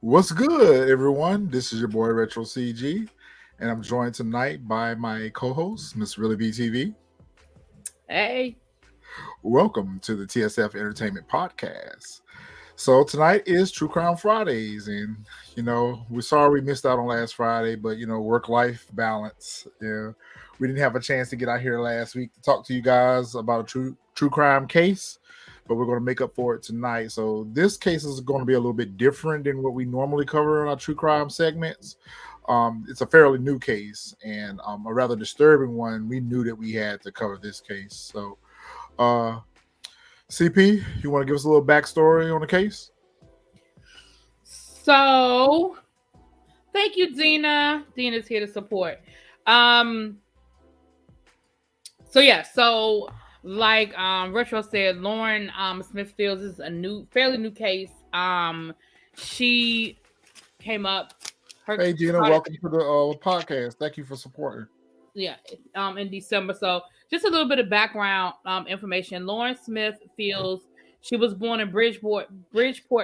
What's good, everyone? This is your boy Retro CG, and I'm joined tonight by my co-host, Miss Really BTV. Hey, Welcome to the TSF Entertainment Podcast. So tonight is True Crime Fridays, and we're sorry we missed out on last Friday, but work-life balance. Yeah, we didn't have a chance to get out here last week to talk to you guys about a true crime case, but we're going to make up for it tonight. So this case is going to be a little bit different than what we normally cover in our true crime segments. It's a fairly new case and a rather disturbing one. We knew that we had to cover this case. So, uh, CP, you want to give us a little backstory on the case? so thank you, Dina. Dina's here to support. Um, so Retro said, Lauren Smithfields is a fairly new case. She came up, her Hey, Gina, started, welcome to the podcast. Thank you for supporting. yeah, in December. So just a little bit of background information. Lauren Smithfields, she was born in Bridgeport,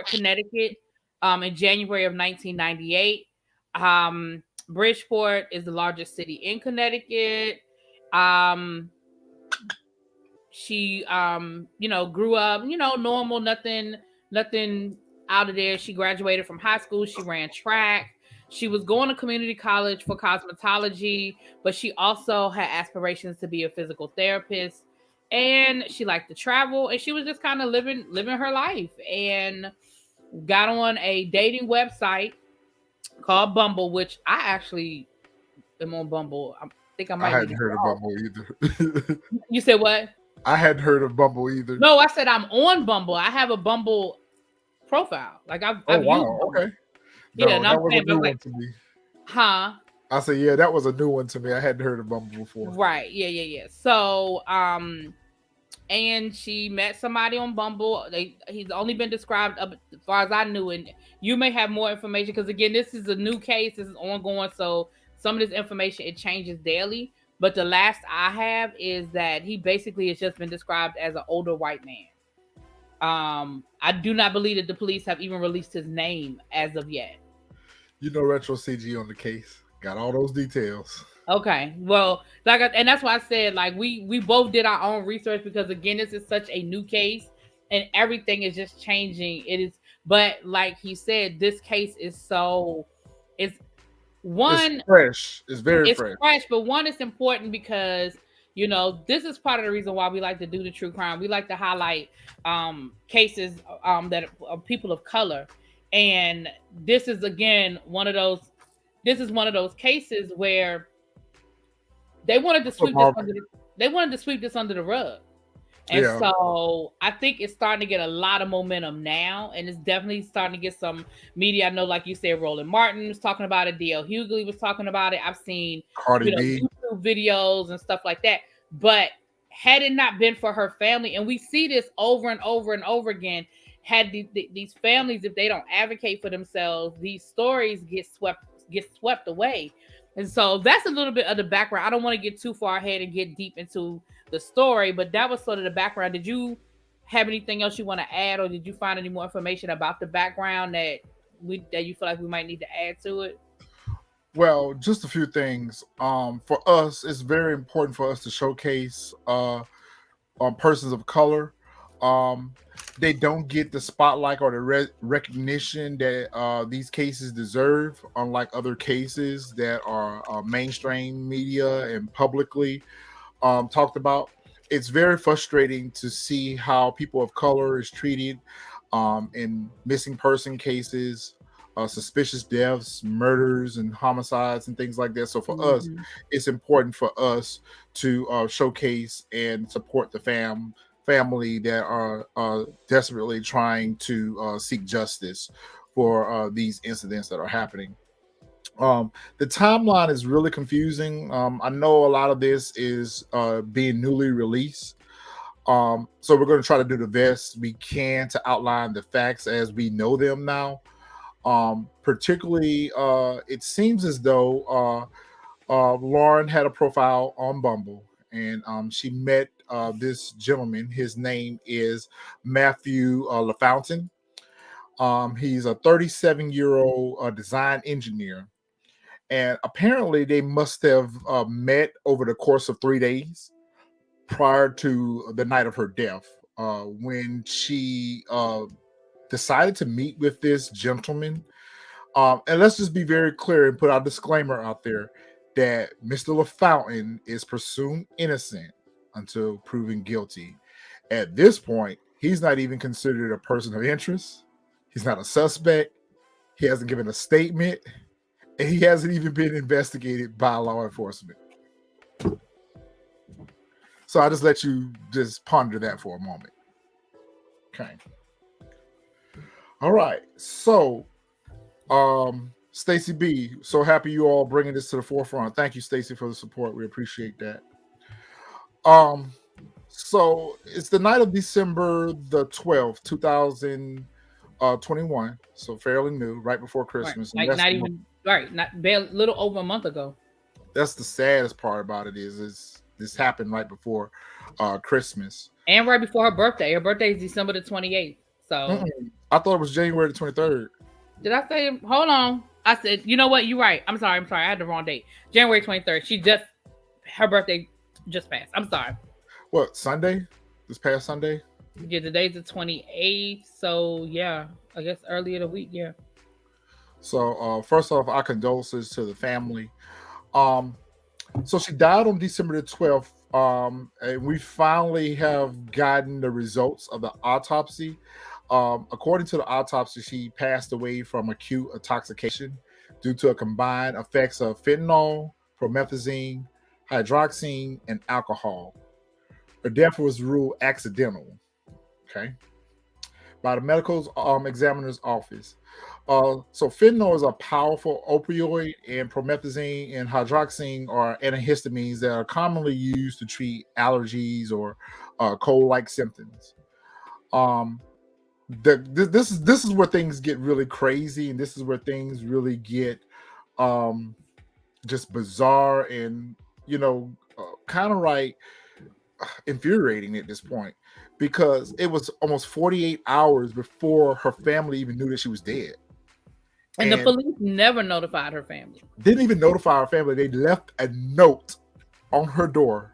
Connecticut, in January of 1998. Bridgeport is the largest city in Connecticut. Um, she grew up, normal, nothing out of there. She graduated from high school. She ran track. She was going to community college for cosmetology, but she also had aspirations to be a physical therapist. And she liked to travel, and she was just kind of living her life, and got on a dating website called Bumble, which I actually am on Bumble. I think I I might need hadn't to heard get of off. Bumble either. You said what? I hadn't heard of Bumble either. No, I said I'm on Bumble. I have a Bumble profile. Like Oh, I've used wow. Bumble. Okay. Yeah, No, and that I'm was a saying, but new like, one to me. huh? I said, yeah, that was a new one to me. I hadn't heard of Bumble before. Right. Yeah. So, and she met somebody on Bumble. He's only been described up as far as I knew, and you may have more information because again, this is a new case. This is ongoing, so some of this information it changes daily. But the last I have is that he basically has just been described as an older white man. I do not believe that the police have even released his name as of yet. Retro CG on the case. Got all those details. Okay, well, and that's why I said like we both did our own research because again, this is such a new case and everything is just changing. It is, but like he said, this case is it's It's one, fresh. It's very it's fresh. fresh, but one, it's important because this is part of the reason why we like to do the true crime. We like to highlight cases that are people of color, and this is again one of those. This is one of those cases where they wanted to What's up, sweep this Marvin? under the rug. And Yeah. so I think it's starting to get a lot of momentum now, and it's definitely starting to get some media. I know, like you said, Roland Martin was talking about it, DL Hughley was talking about it. I've seen, Cardi B. YouTube videos and stuff like that. But had it not been for her family, and we see this over and over and over again, had these families, if they don't advocate for themselves, these stories get swept away. And so that's a little bit of the background. I don't want to get too far ahead and get deep into the story, but that was sort of the background. Did you have anything else you want to add, or did you find any more information about the background that you feel like we might need to add to it? Well, just a few things. For us, it's very important for us to showcase on persons of color. Um, they don't get the spotlight or the recognition that these cases deserve, unlike other cases that are mainstream media and publicly talked about. It's very frustrating to see how people of color is treated in missing person cases, suspicious deaths, murders, and homicides, and things like that. So for us, Mhm. it's important for us to showcase and support the family that are desperately trying to seek justice for these incidents that are happening. The timeline is really confusing. I know a lot of this is being newly released. So we're going to try to do the best we can to outline the facts as we know them now. Particularly, it seems as though Lauren had a profile on Bumble, and she met this gentleman. His name is Matthew LaFountain. He's a 37-year-old design engineer, and apparently they must have met over the course of 3 days prior to the night of her death, when she decided to meet with this gentleman. And let's just be very clear and put our disclaimer out there that Mr. LaFountain is presumed innocent until proven guilty. At this point, he's not even considered a person of interest. He's not a suspect. He hasn't given a statement, and he hasn't even been investigated by law enforcement. So I just let you just ponder that for a moment. Okay. All right. So, Stacy B, so happy you all bringing this to the forefront. Thank you, Stacy, for the support. We appreciate that. So it's the night of December the 12th, 2021. So fairly new, right before Christmas. Right. Like not even right, not barely, little over a month ago. That's the saddest part about it is this happened right before Christmas. And right before her birthday. Her birthday is December the 28th. So I thought it was January the 23rd. Did I say hold on? I said, you know what, you're right. I'm sorry. I had the wrong date. January 23rd. Her birthday just passed. I'm sorry. What, Sunday? This past Sunday? Yeah, today's the 28th. So yeah, I guess earlier the week, yeah. So first off, our condolences to the family. So she died on December the 12th. And we finally have gotten the results of the autopsy. According to the autopsy, she passed away from acute intoxication due to a combined effects of fentanyl, promethazine, hydroxine, and alcohol. Her death was ruled accidental, okay, by the medical examiner's office. So fentanyl is a powerful opioid, and promethazine and hydroxine are antihistamines that are commonly used to treat allergies or cold-like symptoms. This is where things get really crazy, and this is where things really get just bizarre and kind of like infuriating at this point, because it was almost 48 hours before her family even knew that she was dead. And the police never notified her family. Didn't even notify her family. They left a note on her door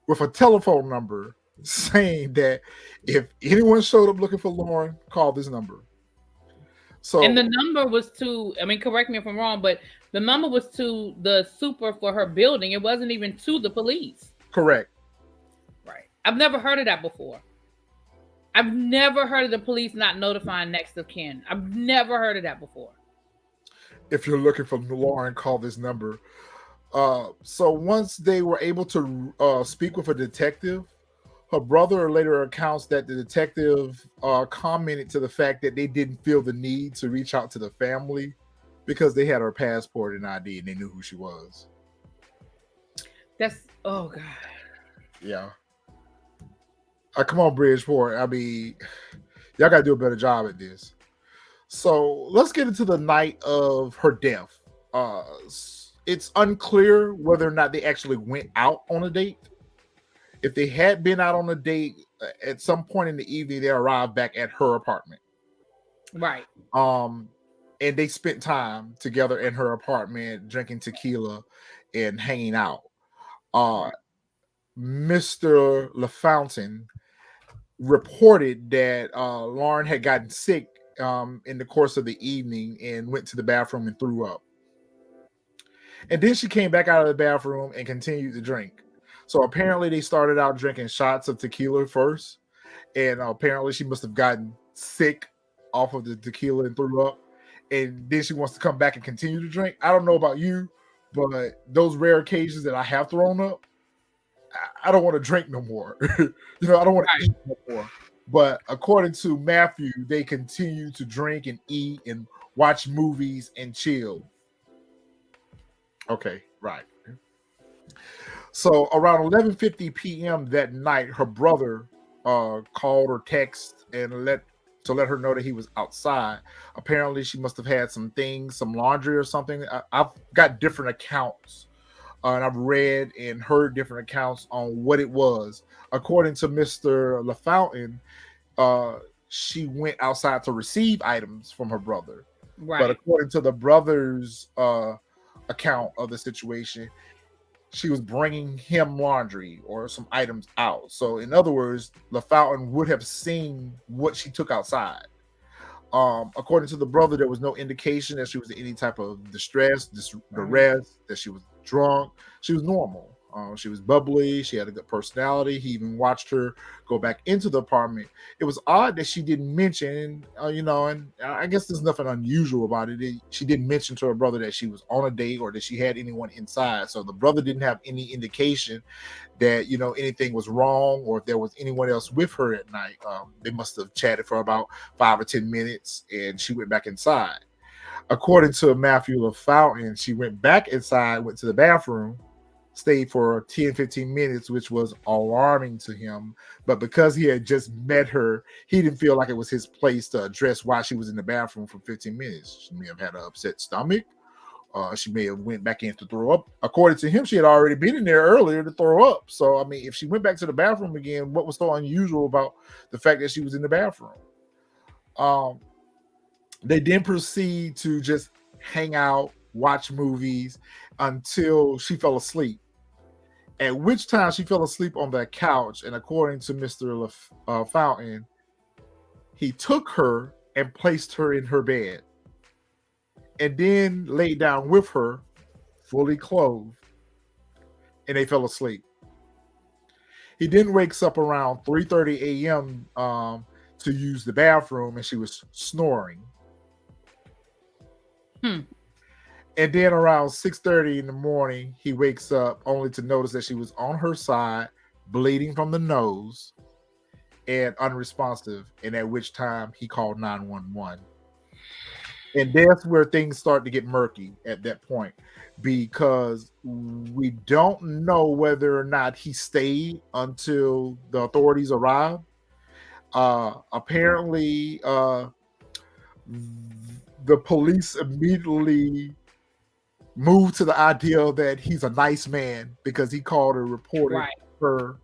with a telephone number saying that if anyone showed up looking for Lauren, call this number. So, and the number was to, I mean, correct me if I'm wrong, but the number was to the super for her building. It wasn't even to the police. Correct. Right. I've never heard of that before. I've never heard of the police not notifying next of kin. I've never heard of that before. If you're looking for Lauren, call this number. So once they were able to speak with a detective, her brother later accounts that the detective commented to the fact that they didn't feel the need to reach out to the family because they had her passport and ID and they knew who she was. That's, oh God. Yeah. Come on, Bridgeport. I mean, y'all got to do a better job at this. So let's get into the night of her death. It's unclear whether or not they actually went out on a date. If they had been out on a date, at some point in the evening, they arrived back at her apartment. Right. And they spent time together in her apartment, drinking tequila and hanging out. Mr. LaFountain reported that Lauren had gotten sick in the course of the evening and went to the bathroom and threw up. And then she came back out of the bathroom and continued to drink. So apparently they started out drinking shots of tequila first. And apparently she must have gotten sick off of the tequila and threw up. And then she wants to come back and continue to drink. I don't know about you, but those rare occasions that I have thrown up, I don't want to drink no more. I don't want to eat no more. But according to Matthew, they continue to drink and eat and watch movies and chill. Okay, right. So around 11:50 p.m. that night, her brother called or texted and let her know that he was outside. Apparently, she must have had some laundry or something. I've got different accounts. And I've read and heard different accounts on what it was. According to Mr. LaFountain, she went outside to receive items from her brother. But Right. according to the brother's account of the situation, she was bringing him laundry or some items out. So, in other words, LaFountain would have seen what she took outside. According to the brother, there was no indication that she was in any type of distress, Right. duress, that she was drunk. She was normal. She was bubbly. She had a good personality. He even watched her go back into the apartment. It was odd that she didn't mention, and I guess there's nothing unusual about it. She didn't mention to her brother that she was on a date or that she had anyone inside. So the brother didn't have any indication that anything was wrong or if there was anyone else with her at night. They must have chatted for about 5 or 10 minutes, and she went back inside. According to Matthew LaFountain, she went back inside, went to the bathroom, stayed for 10, 15 minutes, which was alarming to him. But because he had just met her, he didn't feel like it was his place to address why she was in the bathroom for 15 minutes. She may have had an upset stomach. She may have went back in to throw up. According to him, she had already been in there earlier to throw up. So, I mean, if she went back to the bathroom again, what was so unusual about the fact that she was in the bathroom? Um, they then proceed to just hang out, watch movies until she fell asleep. At which time she fell asleep on that couch. And according to Mr. Fountain, he took her and placed her in her bed and then laid down with her, fully clothed, and they fell asleep. He then wakes up around 3:30 a.m. To use the bathroom, and she was snoring. Hmm. And then around 6:30 in the morning, he wakes up only to notice that she was on her side, bleeding from the nose and unresponsive. And at which time he called 911. And that's where things start to get murky at that point, because we don't know whether or not he stayed until the authorities arrived. Apparently, the police immediately moved to the idea that he's a nice man because he called and reported Right. her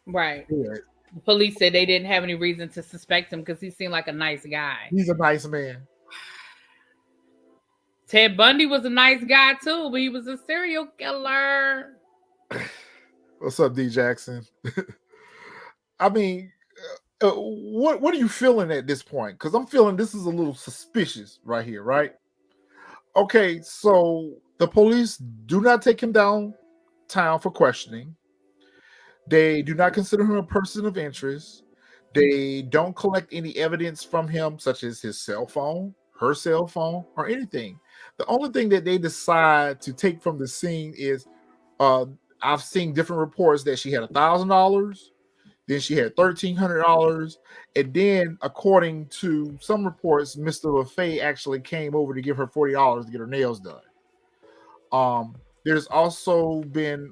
Right. dead. The police said they didn't have any reason to suspect him because he seemed like a nice guy. He's a nice man. Ted Bundy was a nice guy too, but he was a serial killer. What's up, D Jackson? I mean, what are you feeling at this point? Because I'm feeling this is a little suspicious right here, right? Okay, so the police do not take him downtown for questioning. They do not consider him a person of interest. They don't collect any evidence from him, such as his cell phone, her cell phone, or anything. The only thing that they decide to take from the scene is uh, I've seen different reports that she had $1,000, then she had $1,300, and then according to some reports, Mr. LaFay actually came over to give her $40 to get her nails done. There's also been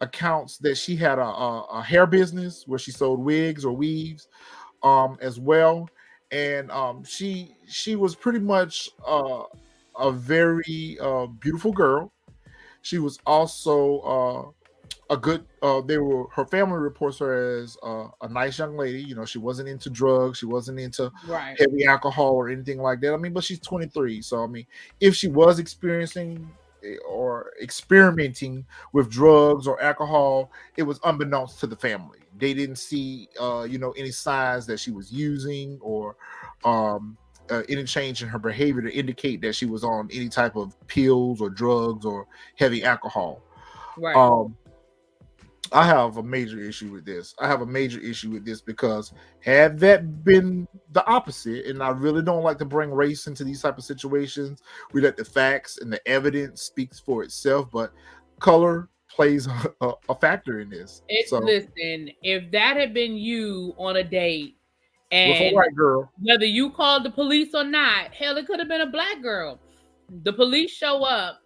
accounts that she had a hair business where she sold wigs or weaves as well, and she was pretty much a very beautiful girl. She was also a good. They were her family reports her as a nice young lady. She wasn't into drugs. She wasn't into Right. heavy alcohol or anything like that. I mean, but she's 23, so I mean, if she was experiencing or experimenting with drugs or alcohol, it was unbeknownst to the family. They didn't see, any signs that she was using or any change in her behavior to indicate that she was on any type of pills or drugs or heavy alcohol. Right. Um, I have a major issue with this. I have a major issue with this because had that been the opposite, and I really don't like to bring race into these type of situations, we let the facts and the evidence speaks for itself, but color plays a factor in this. So Listen, if that had been you on a date with a and white girl, whether you called the police or not, hell, it could have been a black girl. The police show up.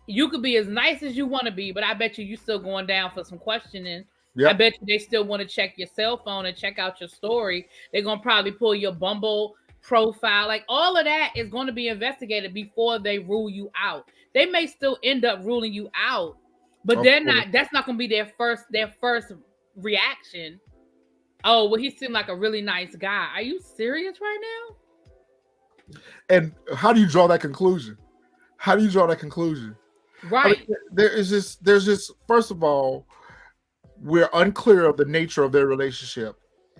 You could be as nice as you want to be, but I bet you still going down for some questioning. I yep, bet you they still want to check your cell phone and check out your story. They're going to probably pull your Bumble profile. Like all of that is going to be investigated before they rule you out. They may still end up ruling you out, but of course. that's not going to be their first reaction. Oh, well, he seemed like a really nice guy. Are you serious right now? And how do you draw that conclusion? How do you draw that conclusion? I Right. mean, there's just first of all, we're unclear of the nature of their relationship.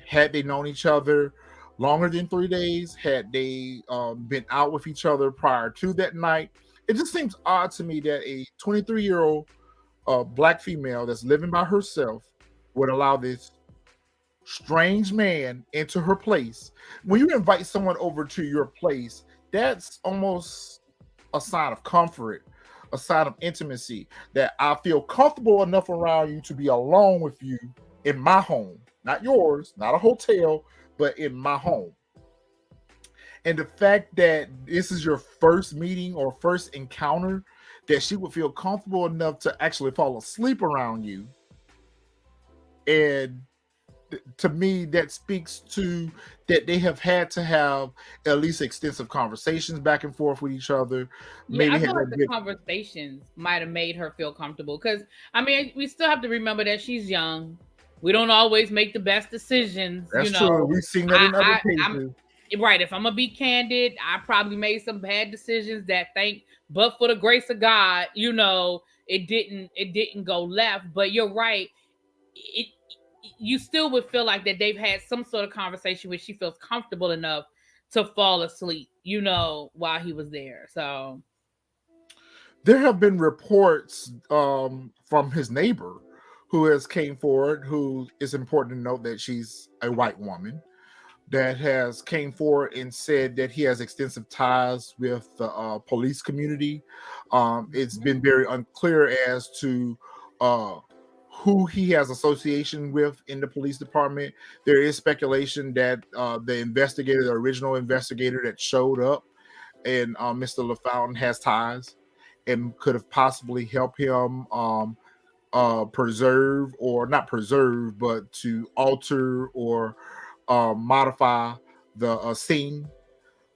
Had they known each other longer than 3 days? Had they been out with each other prior to that night? It just seems odd to me that a 23-year-old black female that's living by herself would allow this strange man into her place. When you invite someone over to your place, that's almost a sign of comfort, a sign of intimacy, that I feel comfortable enough around you to be alone with you in my home, not yours, not a hotel, but in my home. And the fact that this is your first meeting or first encounter, that she would feel comfortable enough to actually fall asleep around you, and to me that speaks to that they have had to have at least extensive conversations back and forth with each other, Yeah, maybe I had feel a like the bit. conversations might have made her feel comfortable because, I mean, we still have to remember that she's young. We don't always make the best decisions, you That's true, know. we've seen that in other I'm cases. right. If I'm gonna be candid, I probably made some bad decisions that but for the grace of God, you know, it didn't go left. But you're right. It You still would feel like that they've had some sort of conversation where she feels comfortable enough to fall asleep, you know, while he was there. So There have been reports from his neighbor who has came forward, who is important to note that she's a white woman, that has came forward and said that he has extensive ties with the police community. It's been very unclear as to uh, who he has association with in the police department. There is speculation that the investigator, the original investigator that showed up, and Mr. LaFountain has ties and could have possibly helped him preserve, or not preserve, but to alter or modify the scene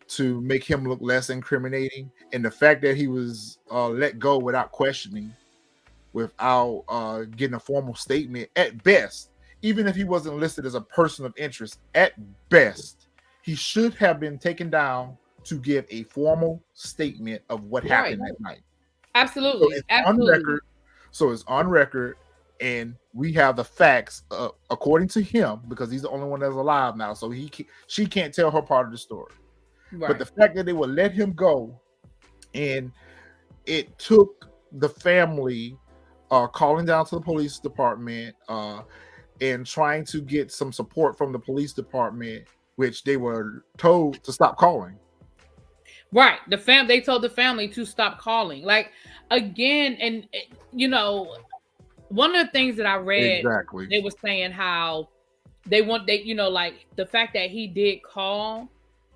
to make him look less incriminating. And the fact that he was let go without questioning, without getting a formal statement, at best, even if he wasn't listed as a person of interest, at best, he should have been taken down to give a formal statement of what right. happened that night. So Absolutely. it's on Absolutely. record. So it's on record, and we have the facts according to him, because he's the only one that's alive now. So she can't tell her part of the story. But Right. the fact that they would let him go, and it took the family calling down to the police department and trying to get some support from the police department, which they were told to stop calling. Right. They told the family to stop calling. Like, again, and you know, one of the things that I read, Exactly. they were saying how they you know, like the fact that he did call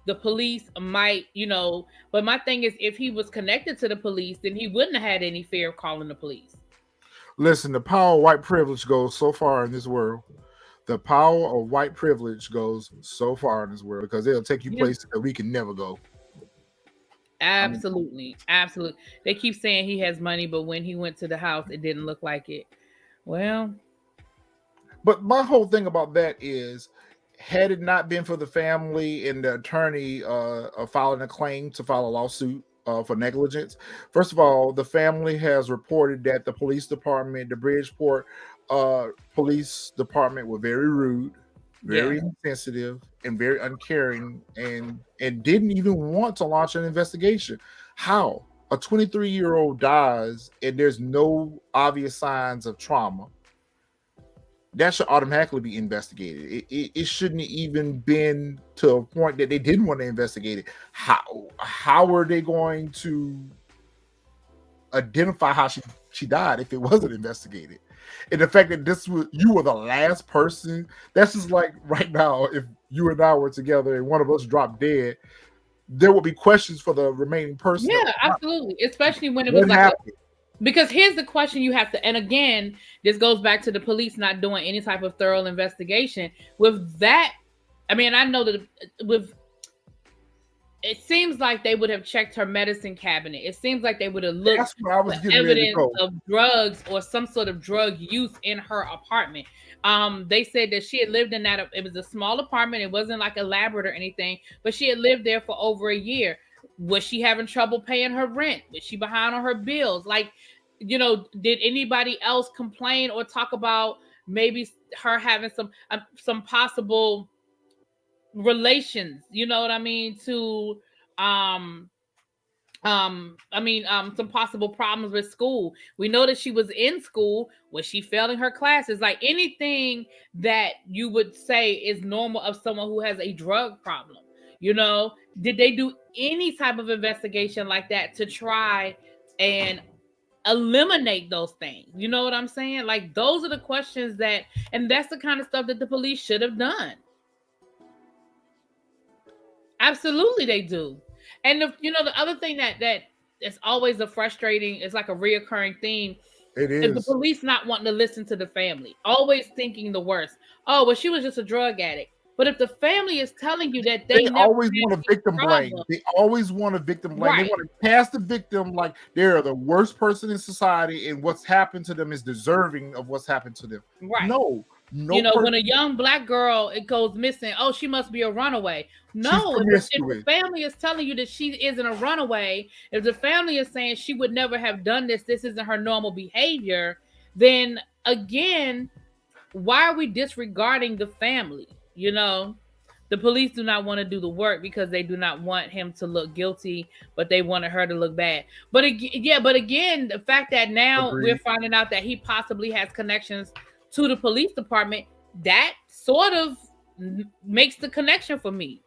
the police might, you know, but my thing is, if he was connected to the police, then he wouldn't have had any fear of calling the police. Listen, the power of white privilege goes so far in this world. The power of white privilege goes so far in this world, because it'll take you Yeah. places that we can never go. I mean, Absolutely. Absolutely. They keep saying he has money, but when he went to the house, it didn't look like it. Well, but my whole thing about that is, had it not been for the family and the attorney filing a claim to file a lawsuit for negligence, first of all, the family has reported that the police department, the Bridgeport police department, were very rude, yeah. very insensitive, and very uncaring, and didn't even want to launch an investigation. How? A 23-year-old dies and there's no obvious signs of trauma. That should automatically be investigated. It shouldn't even been to a point that they didn't want to investigate it. How are they going to identify how she died if it wasn't investigated? And the fact that you were the last person, that's just like right now, if you and I were together and one of us dropped dead, there would be questions for the remaining person that Yeah, was not. absolutely. Especially when it was What like happened? because here's the question you have to, and again, this goes back to the police not doing any type of thorough investigation. With that, I mean, I know that with it seems like they would have checked her medicine cabinet. It seems like they would have looked That's where I for was getting ready to evidence go. of drugs or some sort of drug use in her apartment. They said that she had lived in that. It was a small apartment. It wasn't like elaborate or anything, but she had lived there for over a year. Was she having trouble paying her rent? Was she behind on her bills? Like, did anybody else complain or talk about maybe her having some possible relations? You know what I mean? To um some possible problems with school. We know that she was in school. Was she failing her classes? Like anything that you would say is normal of someone who has a drug problem. Did they do any type of investigation like that to try and eliminate those things? You know what I'm saying? Like those are the questions and that's the kind of stuff that the police should have done. Absolutely, they do. And the other thing that is always a frustrating, it's like a reoccurring theme, It is the is. police not wanting to listen to the family, always thinking the worst. Oh, well, she was just a drug addict. But if the family is telling you that they They never always had want a any victim blame. problem, They always want a victim blame. They right, want to cast the victim like they're the worst person in society, and what's happened to them is deserving of what's happened to them. right. No, no person. When a young black girl it goes missing, oh, she must be a runaway. She's No, if the promiscuous. family is telling you that she isn't a runaway, if the family is saying she would never have done this isn't her normal behavior, then again, why are we disregarding the family? The police do not want to do the work because they do not want him to look guilty, but they wanted her to look bad. But again, the fact that now we're Agreed. finding out that he possibly has connections to the police department, that sort of makes the connection for me.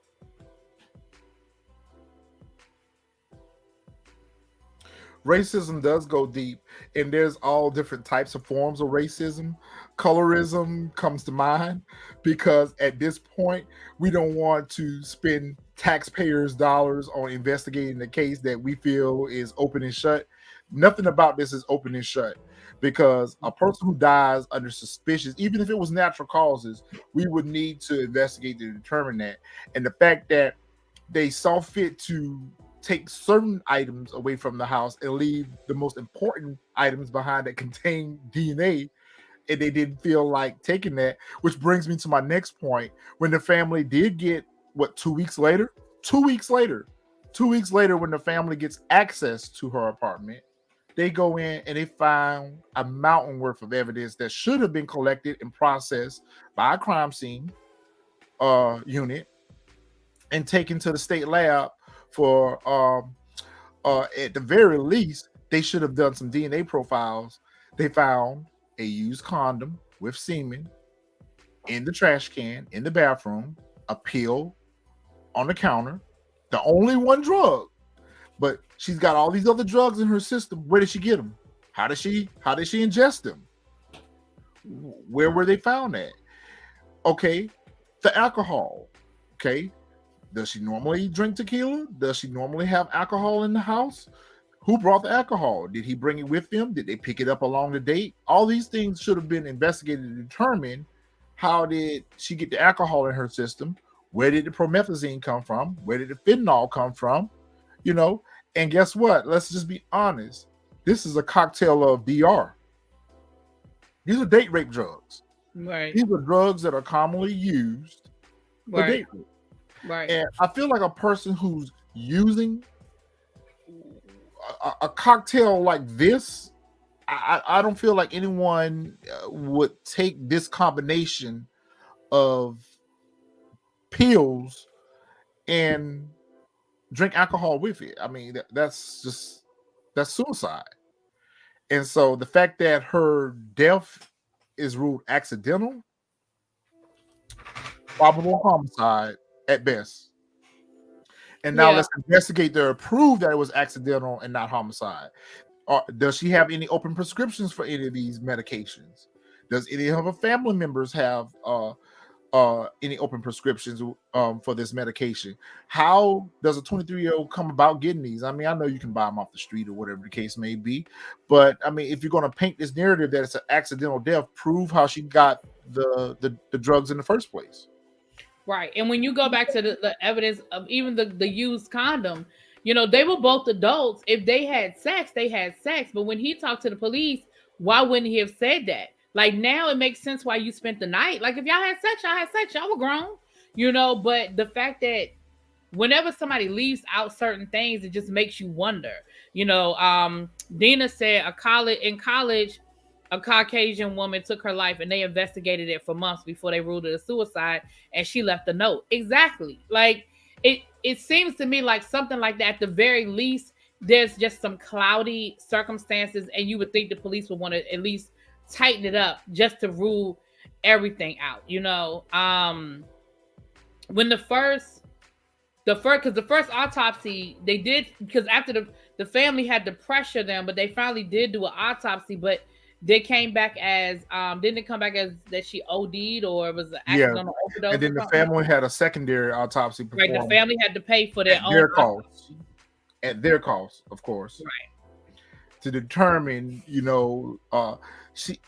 Racism does go deep, and there's all different types of forms of racism. Colorism comes to mind because at this point, we don't want to spend taxpayers' dollars on investigating the case that we feel is open and shut. Nothing about this is open and shut because a person who dies under suspicious, even if it was natural causes, we would need to investigate to determine that. And the fact that they saw fit to take certain items away from the house and leave the most important items behind that contain DNA, and they didn't feel like taking that, which brings me to my next point. When the family did get, what, 2 weeks later? 2 weeks later. 2 weeks later, when the family gets access to her apartment, they go in and they found a mountain worth of evidence that should have been collected and processed by a crime scene unit and taken to the state lab for at the very least they should have done some DNA profiles. They found a used condom with semen in the trash can in the bathroom, a pill on the counter, the only one drug. But she's got all these other drugs in her system. Where did she get them? How did she ingest them? Where were they found at? Okay, the alcohol. Okay, does she normally drink tequila? Does she normally have alcohol in the house? Who brought the alcohol? Did he bring it with them? Did they pick it up along the date? All these things should have been investigated to determine how did she get the alcohol in her system? Where did the promethazine come from? Where did the fentanyl come from? And guess what? Let's just be honest. This is a cocktail of DR. These are date rape drugs. Right. These are drugs that are commonly used for date rape. Right. And I feel like a person who's using a cocktail like this, I don't feel like anyone would take this combination of pills and drink alcohol with it. I mean, that's suicide. And so the fact that her death is ruled accidental, probable homicide at best. And now let's investigate to prove that it was accidental and not homicide. Does she have any open prescriptions for any of these medications? Does any of her family members have any open prescriptions for this medication? How does a 23-year-old come about getting these? I mean, I know you can buy them off the street or whatever the case may be, but I mean, if you're going to paint this narrative that it's an accidental death, prove how she got the drugs in the first place. Right. And when you go back to the evidence of even the used condom, they were both adults. If they had sex, they had sex. But when he talked to the police, why wouldn't he have said that? Like now it makes sense why you spent the night. Like if y'all had sex, y'all were grown, but the fact that whenever somebody leaves out certain things, it just makes you wonder. Dina said in college, a Caucasian woman took her life and they investigated it for months before they ruled it a suicide, and she left a note. Exactly. Like it seems to me like something like that, at the very least, there's just some cloudy circumstances, and you would think the police would want to at least tighten it up just to rule everything out. When the first autopsy they did, because after the family had to pressure them, but they finally did do an autopsy, but they came back as didn't it come back as that she OD'd or it was an Yeah, accidental overdose and then or the something? family had a secondary autopsy Right, the performed family had to pay for their at own their cost, autopsy. of course, Right. to determine,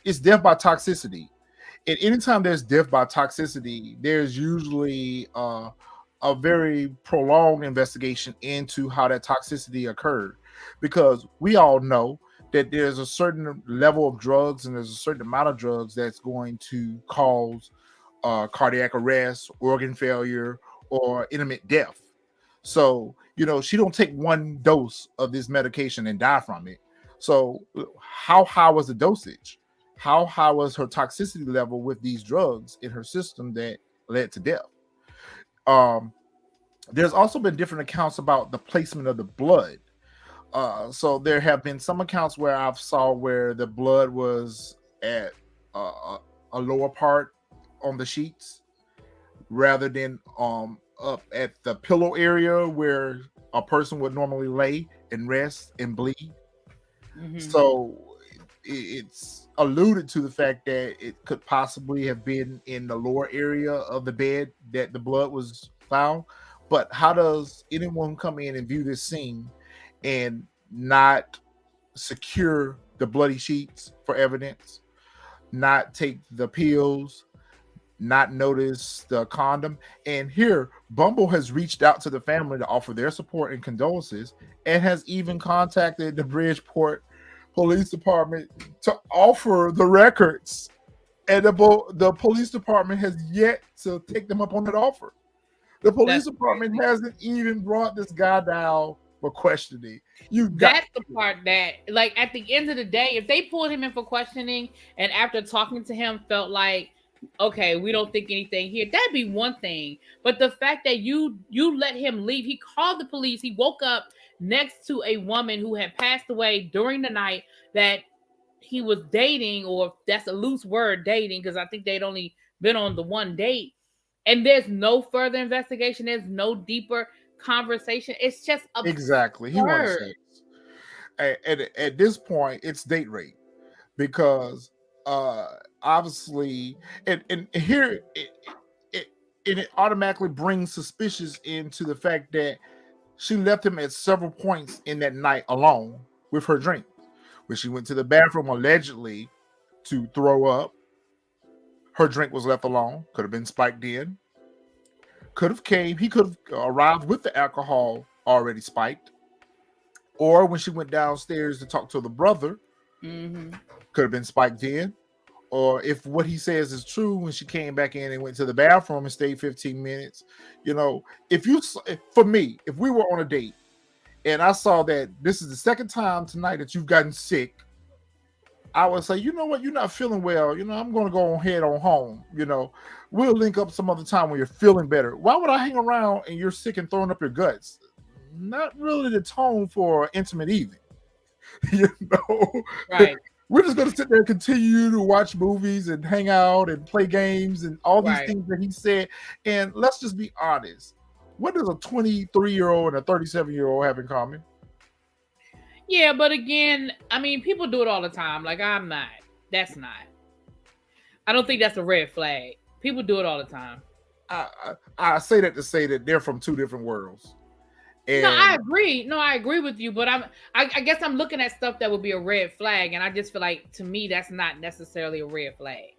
it's death by toxicity. And anytime there's death by toxicity, there's usually a very prolonged investigation into how that toxicity occurred, because we all know that there's a certain level of drugs and there's a certain amount of drugs that's going to cause cardiac arrest, organ failure, or imminent death. So, she don't take one dose of this medication and die from it. So how high was the dosage? How high was her toxicity level with these drugs in her system that led to death? There's also been different accounts about the placement of the blood. So there have been some accounts where I've saw where the blood was at a lower part on the sheets rather than up at the pillow area where a person would normally lay and rest and bleed. Mm-hmm. So it's alluded to the fact that it could possibly have been in the lower area of the bed that the blood was found. But how does anyone come in and view this scene and not secure the bloody sheets for evidence, not take the pills, not notice the condom? And here, Bumble has reached out to the family to offer their support and condolences, and has even contacted the Bridgeport Police Department to offer the records. And the police department has yet to take them up on that offer. The police department hasn't even brought this guy down for questioning. That's the part that, like, at the end of the day, if they pulled him in for questioning and after talking to him felt like, okay, we don't think anything here, that'd be one thing. But the fact that you let him leave, he called the police, he woke up next to a woman who had passed away during the night that he was dating, or that's a loose word, dating, because I think they'd only been on the one date. And there's no further investigation. There's no deeper conversation. It's just absurd. Exactly. He wants sex. At this point, it's date rape, because obviously, and here it automatically brings suspicions into the fact that she left him at several points in that night alone with her drink. When she went to the bathroom allegedly to throw up, her drink was left alone. Could have been spiked in. He could have arrived with the alcohol already spiked. Or when she went downstairs to talk to the brother, could have been spiked in. Or if what he says is true, when she came back in and went to the bathroom and stayed 15 minutes, for me, if we were on a date and I saw that this is the second time tonight that you've gotten sick, I would say, you know what, you're not feeling well. I'm going to go ahead on home. We'll link up some other time when you're feeling better. Why would I hang around and you're sick and throwing up your guts? Not really the tone for intimate evening. Right. We're just going to sit there and continue to watch movies and hang out and play games and all these things that he said. And let's just be honest. What does a 23-year-old and a 37-year-old have in common? Yeah, but again, I mean, people do it all the time. Like, I don't think that's a red flag. People do it all the time. I say that to say that they're from two different worlds. And no, I agree. No, I agree with you. But I guess I'm looking at stuff that would be a red flag, and I just feel like, to me, that's not necessarily a red flag.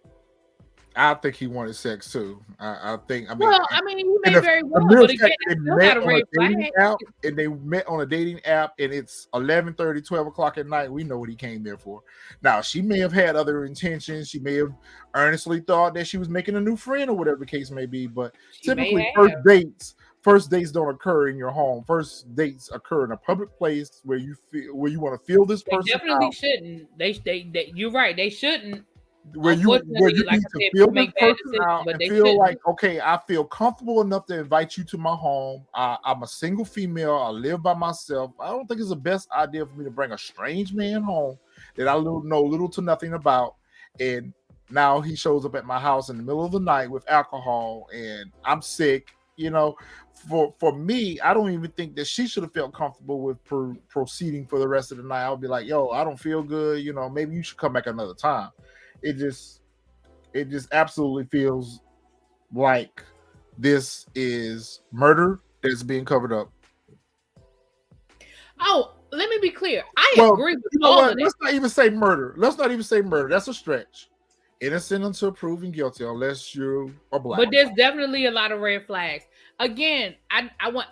I think he wanted sex too. I think. I mean, Well, I mean, he and may very the well, mere but fact again, that they that's still met not a on a red dating flag. app and they met on a dating app and it's 11:30, 12 o'clock at night, we know what he came there for. Now, she may have had other intentions. She may have earnestly thought that she was making a new friend or whatever the case may be. But She may typically, have. first dates don't occur in your home. First dates occur in a public place where you want to feel this They person definitely out, shouldn't. They you're right. They shouldn't. where Unfortunately, you like need I to said, feel people this make bad person decisions, out but and they feel like, shouldn't. okay, I feel comfortable enough to invite you to my home. I'm a single female. I live by myself. I don't think it's the best idea for me to bring a strange man home that I know little to nothing about. And now he shows up at my house in the middle of the night with alcohol and I'm sick. For me, I don't even think that she should have felt comfortable with proceeding for the rest of the night. I would be like, yo, I don't feel good. Maybe you should come back another time. It just it just absolutely feels like this is murder that's being covered up. Oh, let me be clear. I Well, agree with you know all what? of that. Let's not even say murder. Let's not even say murder. That's a stretch. Innocent until proven guilty, unless you are black. But there's definitely a lot of red flags. Again, I want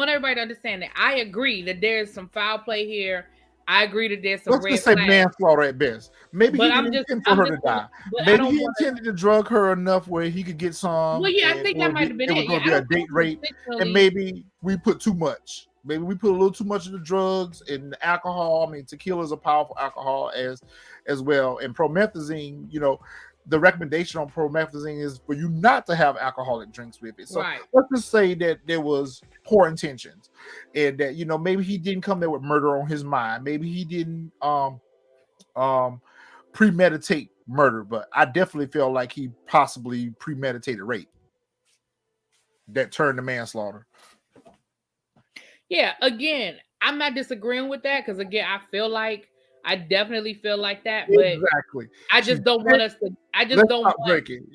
everybody to understand that I agree that there's some foul play here. I agree that there's some Let's red just say flags. manslaughter at best. Maybe he But didn't intend for her to die. I Maybe don't he want to. intended to drug her enough where he could get Well, some, yeah, I and think that might have been it was it. going Yeah, to I be a don't date think he rape. And intentionally. maybe we put too much. Maybe we put a little too much of the drugs and the alcohol. I mean, tequila is a powerful alcohol as well. And promethazine, the recommendation on promethazine is for you not to have alcoholic drinks with it. So Right. let's just say that there was poor intentions, and that maybe he didn't come there with murder on his mind. Maybe he didn't um premeditate murder, but I definitely feel like he possibly premeditated rape that turned to manslaughter. Yeah, again, I'm not disagreeing with that because again, I definitely feel like that, but Exactly. I She's just don't sick. want us to. I just Let's don't stop want drinking.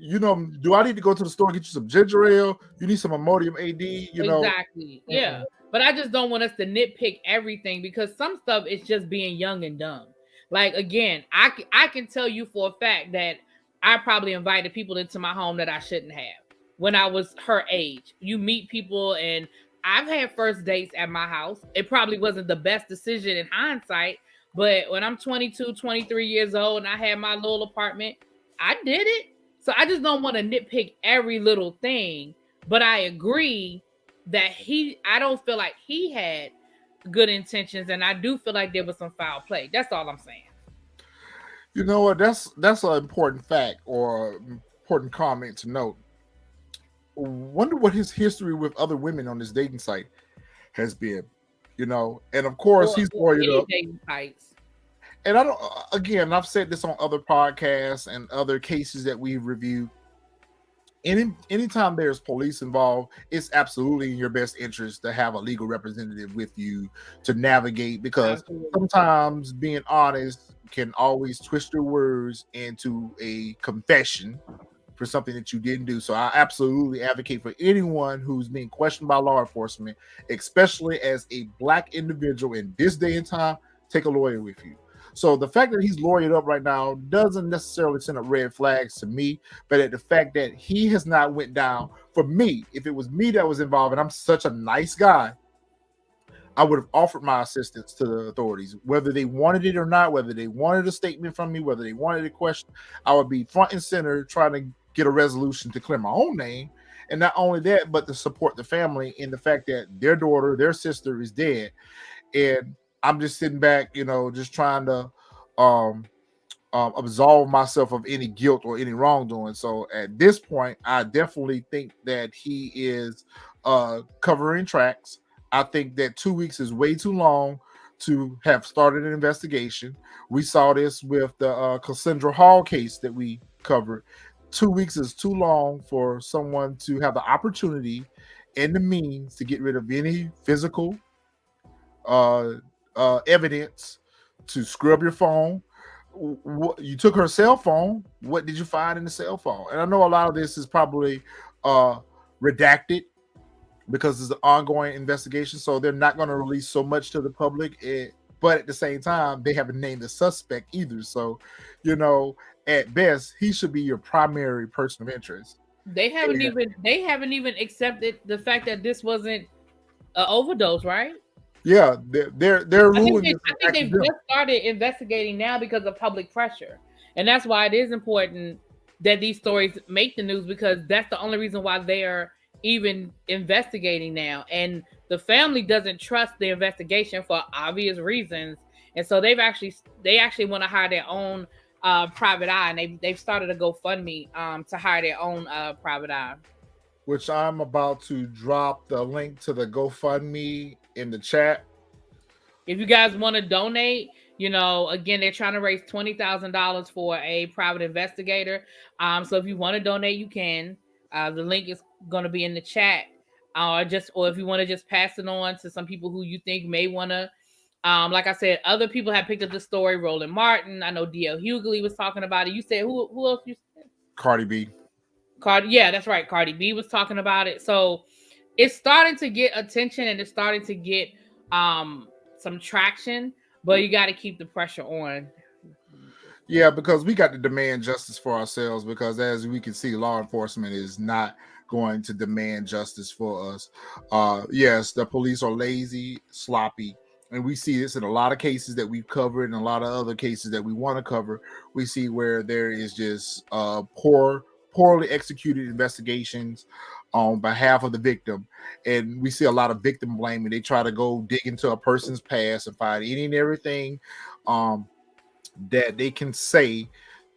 Do I need to go to the store and get you some ginger ale? You need some Imodium AD? exactly. Mm-mm. Yeah, but I just don't want us to nitpick everything because some stuff is just being young and dumb. Like again, I can tell you for a fact that I probably invited people into my home that I shouldn't have when I was her age. You meet people and I've had first dates at my house. It probably wasn't the best decision in hindsight, but when I'm 22, 23 years old and I had my little apartment, I did it. So I just don't want to nitpick every little thing, but I agree that I don't feel like he had good intentions, and I do feel like there was some foul play. That's all I'm saying. You know what? That's an important fact or important comment to note. Wonder what his history with other women on this dating site has been. And of course he's Or lawyered any up. dating sites. And I don't. Again, I've said this on other podcasts and other cases that we've reviewed. Anytime there's police involved, it's absolutely in your best interest to have a legal representative with you to navigate, because Absolutely. sometimes being honest can always twist your words into a confession for something that you didn't do. So I absolutely advocate for anyone who's being questioned by law enforcement, especially as a black individual in this day and time, take a lawyer with you. So the fact that he's lawyered up right now doesn't necessarily send up red flags to me, but at the fact that he has not went down, for me, if it was me that was involved and I'm such a nice guy, I would have offered my assistance to the authorities, whether they wanted it or not, whether they wanted a statement from me, whether they wanted a question. I would be front and center trying to get a resolution to clear my own name. And not only that, but to support the family in the fact that their daughter, their sister is dead. And I'm just sitting back, just trying to um, absolve myself of any guilt or any wrongdoing. So at this point, I definitely think that he is covering tracks. I think that 2 weeks is way too long to have started an investigation. We saw this with the Cassandra Hall case that we covered. 2 weeks is too long for someone to have the opportunity and the means to get rid of any physical uh, evidence, to scrub your phone. You took her cell phone. What did you find in the cell phone? And I know a lot of this is probably redacted because it's an ongoing investigation, so they're not going to release so much to the public but at the same time, they haven't named the suspect either. So, you know, at best, he should be your primary person of interest. And They haven't even accepted the fact that this wasn't an overdose, right? yeah, they're ruling this as I think they've accidental. just started investigating now because of public pressure, and that's why it is important that these stories make the news, because that's the only reason why they are even investigating now. And the family doesn't trust the investigation for obvious reasons, and so they actually want to hire their own private eye, and they've started a GoFundMe to hire their own private eye. Which I'm about to drop the link to the GoFundMe in the chat. If you guys want to donate, again, they're trying to raise $20,000 for a private investigator. So if you want to donate, you can. The link is going to be in the chat, or if you want to just pass it on to some people who you think may want to. Like I said, other people have picked up the story. Roland Martin, I know DL Hughley was talking about it. You said who else? You said Cardi B. Cardi. Yeah, that's right. Cardi B was talking about it. So it's starting to get attention, and it's starting to get some traction, but you got to keep the pressure on. Yeah, because we got to demand justice for ourselves, because as we can see, law enforcement is not going to demand justice for us. Yes, the police are lazy, sloppy, and we see this in a lot of cases that we've covered and a lot of other cases that we want to cover. We see where there is just poorly executed investigations on behalf of the victim, and we see a lot of victim blaming. They try to go dig into a person's past and find any and everything um that they can say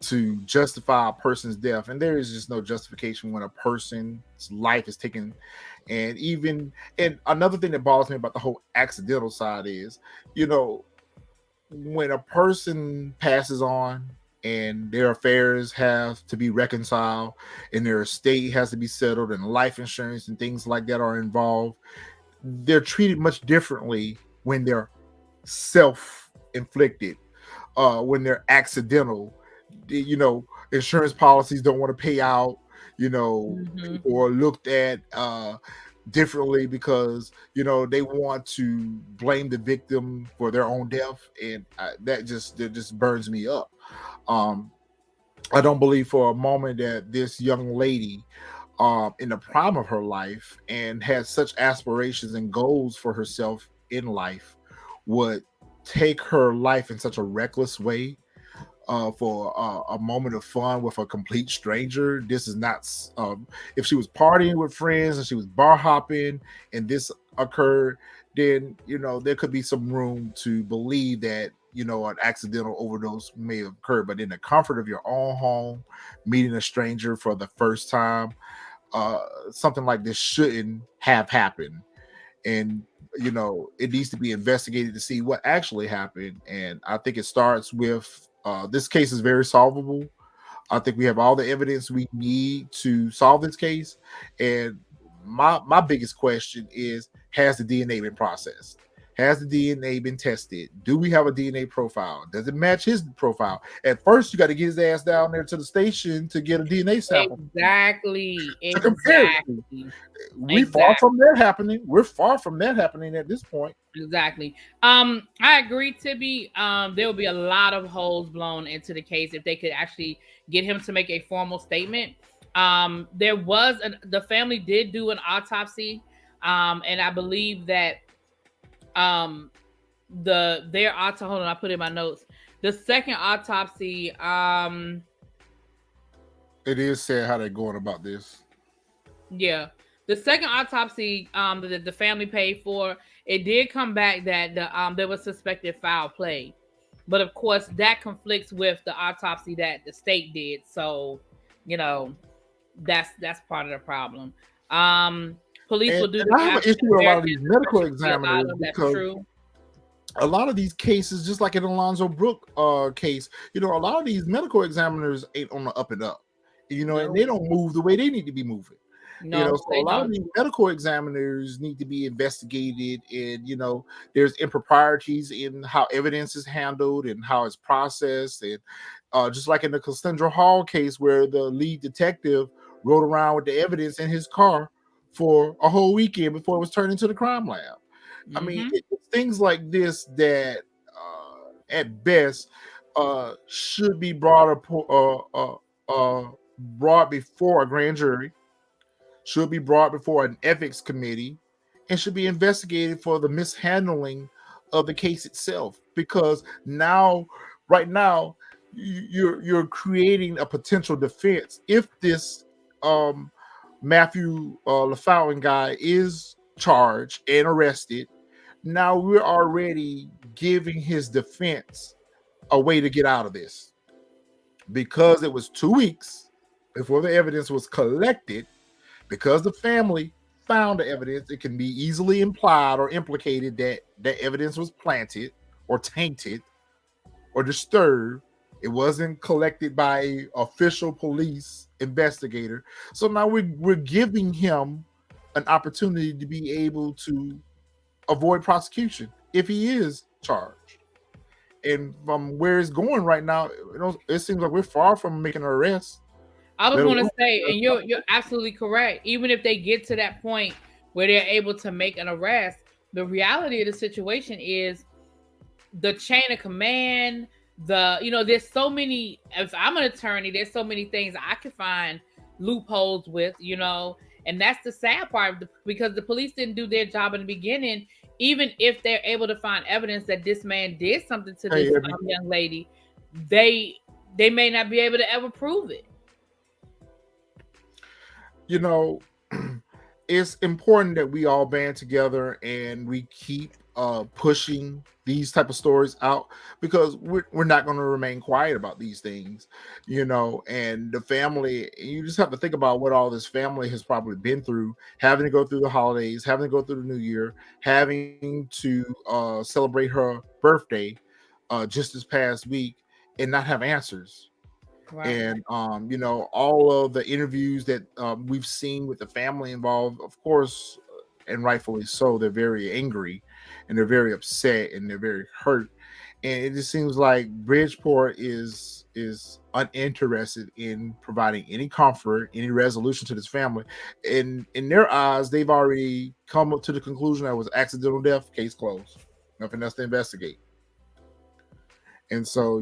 to justify a person's death, and there is just no justification when a person's life is taken. And another thing that bothers me about the whole accidental side is, you know when a person passes on and their affairs have to be reconciled and their estate has to be settled and life insurance and things like that are involved, they're treated much differently when they're self-inflicted, when they're accidental. Insurance policies don't want to pay out. Mm-hmm. People are looked at differently because they want to blame the victim for their own death, and that just burns me up. um I don't believe for a moment that this young lady, in the prime of her life and had such aspirations and goals for herself in life, would take her life in such a reckless way, for a moment of fun with a complete stranger. This is not. If she was partying with friends and she was bar hopping and this occurred, then there could be some room to believe that an accidental overdose may have occurred. But in the comfort of your own home, meeting a stranger for the first time, something like this shouldn't have happened. And it needs to be investigated to see what actually happened. And I think it starts with, this case is very solvable. I think we have all the evidence we need to solve this case. And my biggest question is, has the DNA been processed? Has the DNA been tested? Do we have a DNA profile? Does it match his profile? At first, you got to get his ass down there to the station to get a DNA sample Exactly. to compare it to. Exactly. We far Exactly. from that happening. We're far from that happening at this point. Exactly. I agree, Tibby. There will be a lot of holes blown into the case if they could actually get him to make a formal statement. The family did do an autopsy, and I believe that um their auto hold on, I put in my notes. The second autopsy, It is sad how they're going about this. yeah. The second autopsy that the family paid for, it did come back that there was suspected foul play. But of course that conflicts with the autopsy that the state did. So, you know, that's part of the problem. Police And, will do and the I have an issue African with a lot of American these medical should be allowed examiners, them. That's because true. a lot of these cases, just like in Alonzo Brook case, a lot of these medical examiners ain't on the up and up, and they No, don't move the way they need to be moving. no, So a they lot of don't. these medical examiners need to be investigated, and there's improprieties in how evidence is handled and how it's processed, and just like in the Cassandra Hall case, where the lead detective rode around with the evidence in his car for a whole weekend before it was turned into the crime lab. I mean, Mm-hmm. it's things like this that at best should be brought before a grand jury, should be brought before an ethics committee, and should be investigated for the mishandling of the case itself. Because now, right now, you're creating a potential defense if this um, Matthew LaFountain guy is charged and arrested. Now we're already giving his defense a way to get out of this, because it was 2 weeks before the evidence was collected. Because the family found the evidence, it can be easily implied or implicated that that evidence was planted or tainted or disturbed. It wasn't collected by an official police investigator. So now we're giving him an opportunity to be able to avoid prosecution if he is charged. And from where it's going right now, it seems like we're far from making an arrest. I was Let going to alone say, and you're absolutely correct. Even if they get to that point where they're able to make an arrest, the reality of the situation is the chain of command. There's so many. If I'm an attorney, there's so many things I could find loopholes with. And that's the sad part, because the police didn't do their job in the beginning. Even if they're able to find evidence that this man did something to this young lady, they may not be able to ever prove it. It's important that we all band together and we keep pushing these type of stories out, because we're not going to remain quiet about these things. And the family, you just have to think about what all this family has probably been through, having to go through the holidays, having to go through the new year, having to celebrate her birthday just this past week, and not have answers. Right. And all of the interviews that we've seen with the family involved, of course, and rightfully so, they're very angry and they're very upset and they're very hurt. And it just seems like Bridgeport is uninterested in providing any comfort, any resolution to this family. In their eyes, they've already come up to the conclusion that it was accidental death, case closed, nothing else to investigate. And so,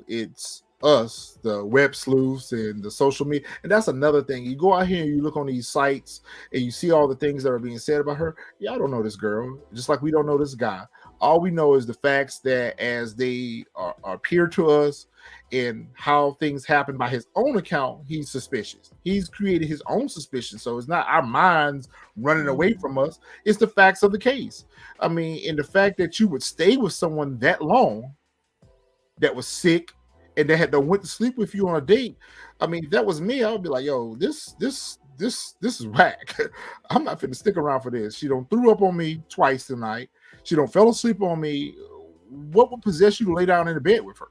it's us, the web sleuths and the social media. And that's another thing. You go out here and you look on these sites and you see all the things that are being said about her. Y'all don't know this girl, just like we don't know this guy. All we know is the facts that as they appear to us and how things happen by his own account, he's suspicious. He's created his own suspicion. So it's not our minds running away from us. It's the facts of the case. I mean, and the fact that you would stay with someone that long, that was sick, and they had to went to sleep with you on a date. I mean, if that was me, I would be like, yo, this is whack. I'm not finna stick around for this. She don't threw up on me twice tonight. She don't fell asleep on me. What would possess you to lay down in the bed with her?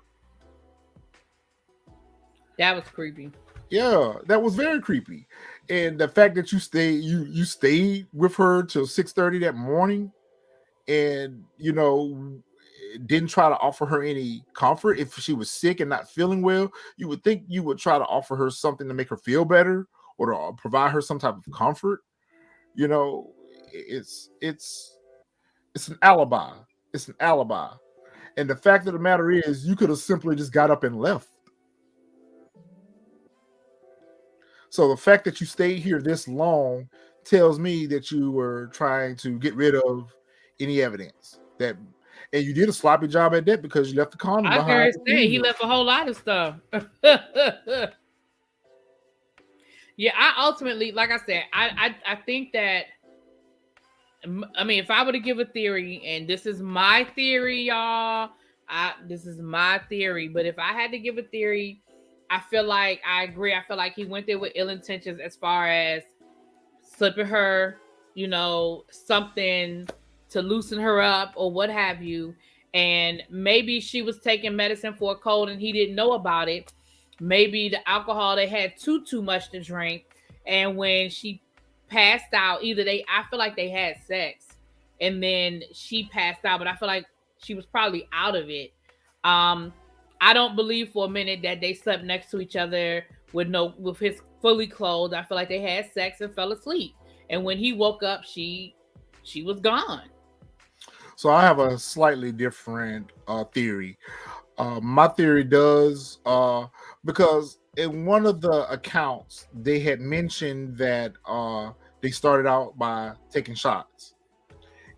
That was creepy. Yeah, that was very creepy. And the fact that you stayed with her till 6:30 that morning, and didn't try to offer her any comfort. If she was sick and not feeling well, you would think you would try to offer her something to make her feel better or to provide her some type of comfort. It's an alibi. It's an alibi. And the fact of the matter is, you could have simply just got up and left. So the fact that you stayed here this long tells me that you were trying to get rid of any evidence that. And you did a sloppy job at that, because you left the condom behind. I say he left a whole lot of stuff. Yeah, I ultimately, like I said, I think that, I mean, if I were to give a theory, and this is my theory, y'all, this is my theory, but if I had to give a theory, I feel like I agree. I feel like he went there with ill intentions as far as slipping her, something to loosen her up or what have you. And maybe she was taking medicine for a cold and he didn't know about it. Maybe the alcohol, they had too much to drink. And when she passed out, I feel like they had sex and then she passed out, but I feel like she was probably out of it. I don't believe for a minute that they slept next to each other with his fully clothed. I feel like they had sex and fell asleep. And when he woke up, she was gone. So I have a slightly different theory. My theory does because in one of the accounts they had mentioned that they started out by taking shots,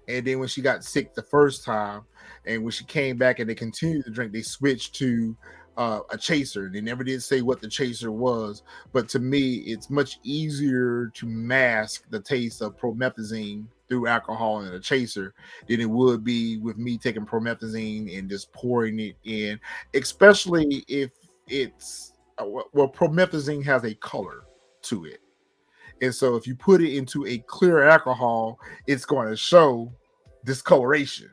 and then when she got sick the first time, and when she came back and they continued to drink, they switched to a chaser. They never did say what the chaser was, but to me, it's much easier to mask the taste of promethazine through alcohol in a chaser than it would be with me taking promethazine and just pouring it in, especially if it's well, promethazine has a color to it. And so if you put it into a clear alcohol, it's going to show discoloration.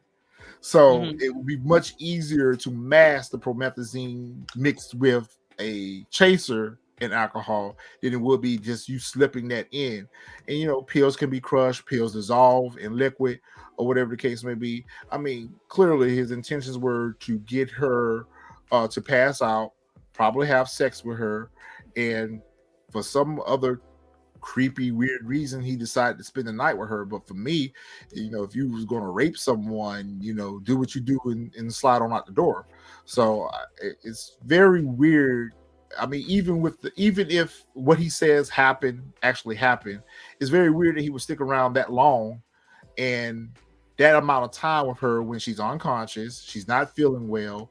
So Hmm. it would be much easier to mask the promethazine mixed with a chaser in alcohol than it would be just you slipping that in. And pills can be crushed, pills dissolve in liquid, or whatever the case may be. I mean, clearly his intentions were to get her to pass out, probably have sex with her, and for some other creepy, weird reason he decided to spend the night with her. But for me, if you was going to rape someone, do what you do and slide on out the door. So it's very weird. I mean, even if what he says happened actually happened, it's very weird that he would stick around that long and that amount of time with her when she's unconscious, she's not feeling well,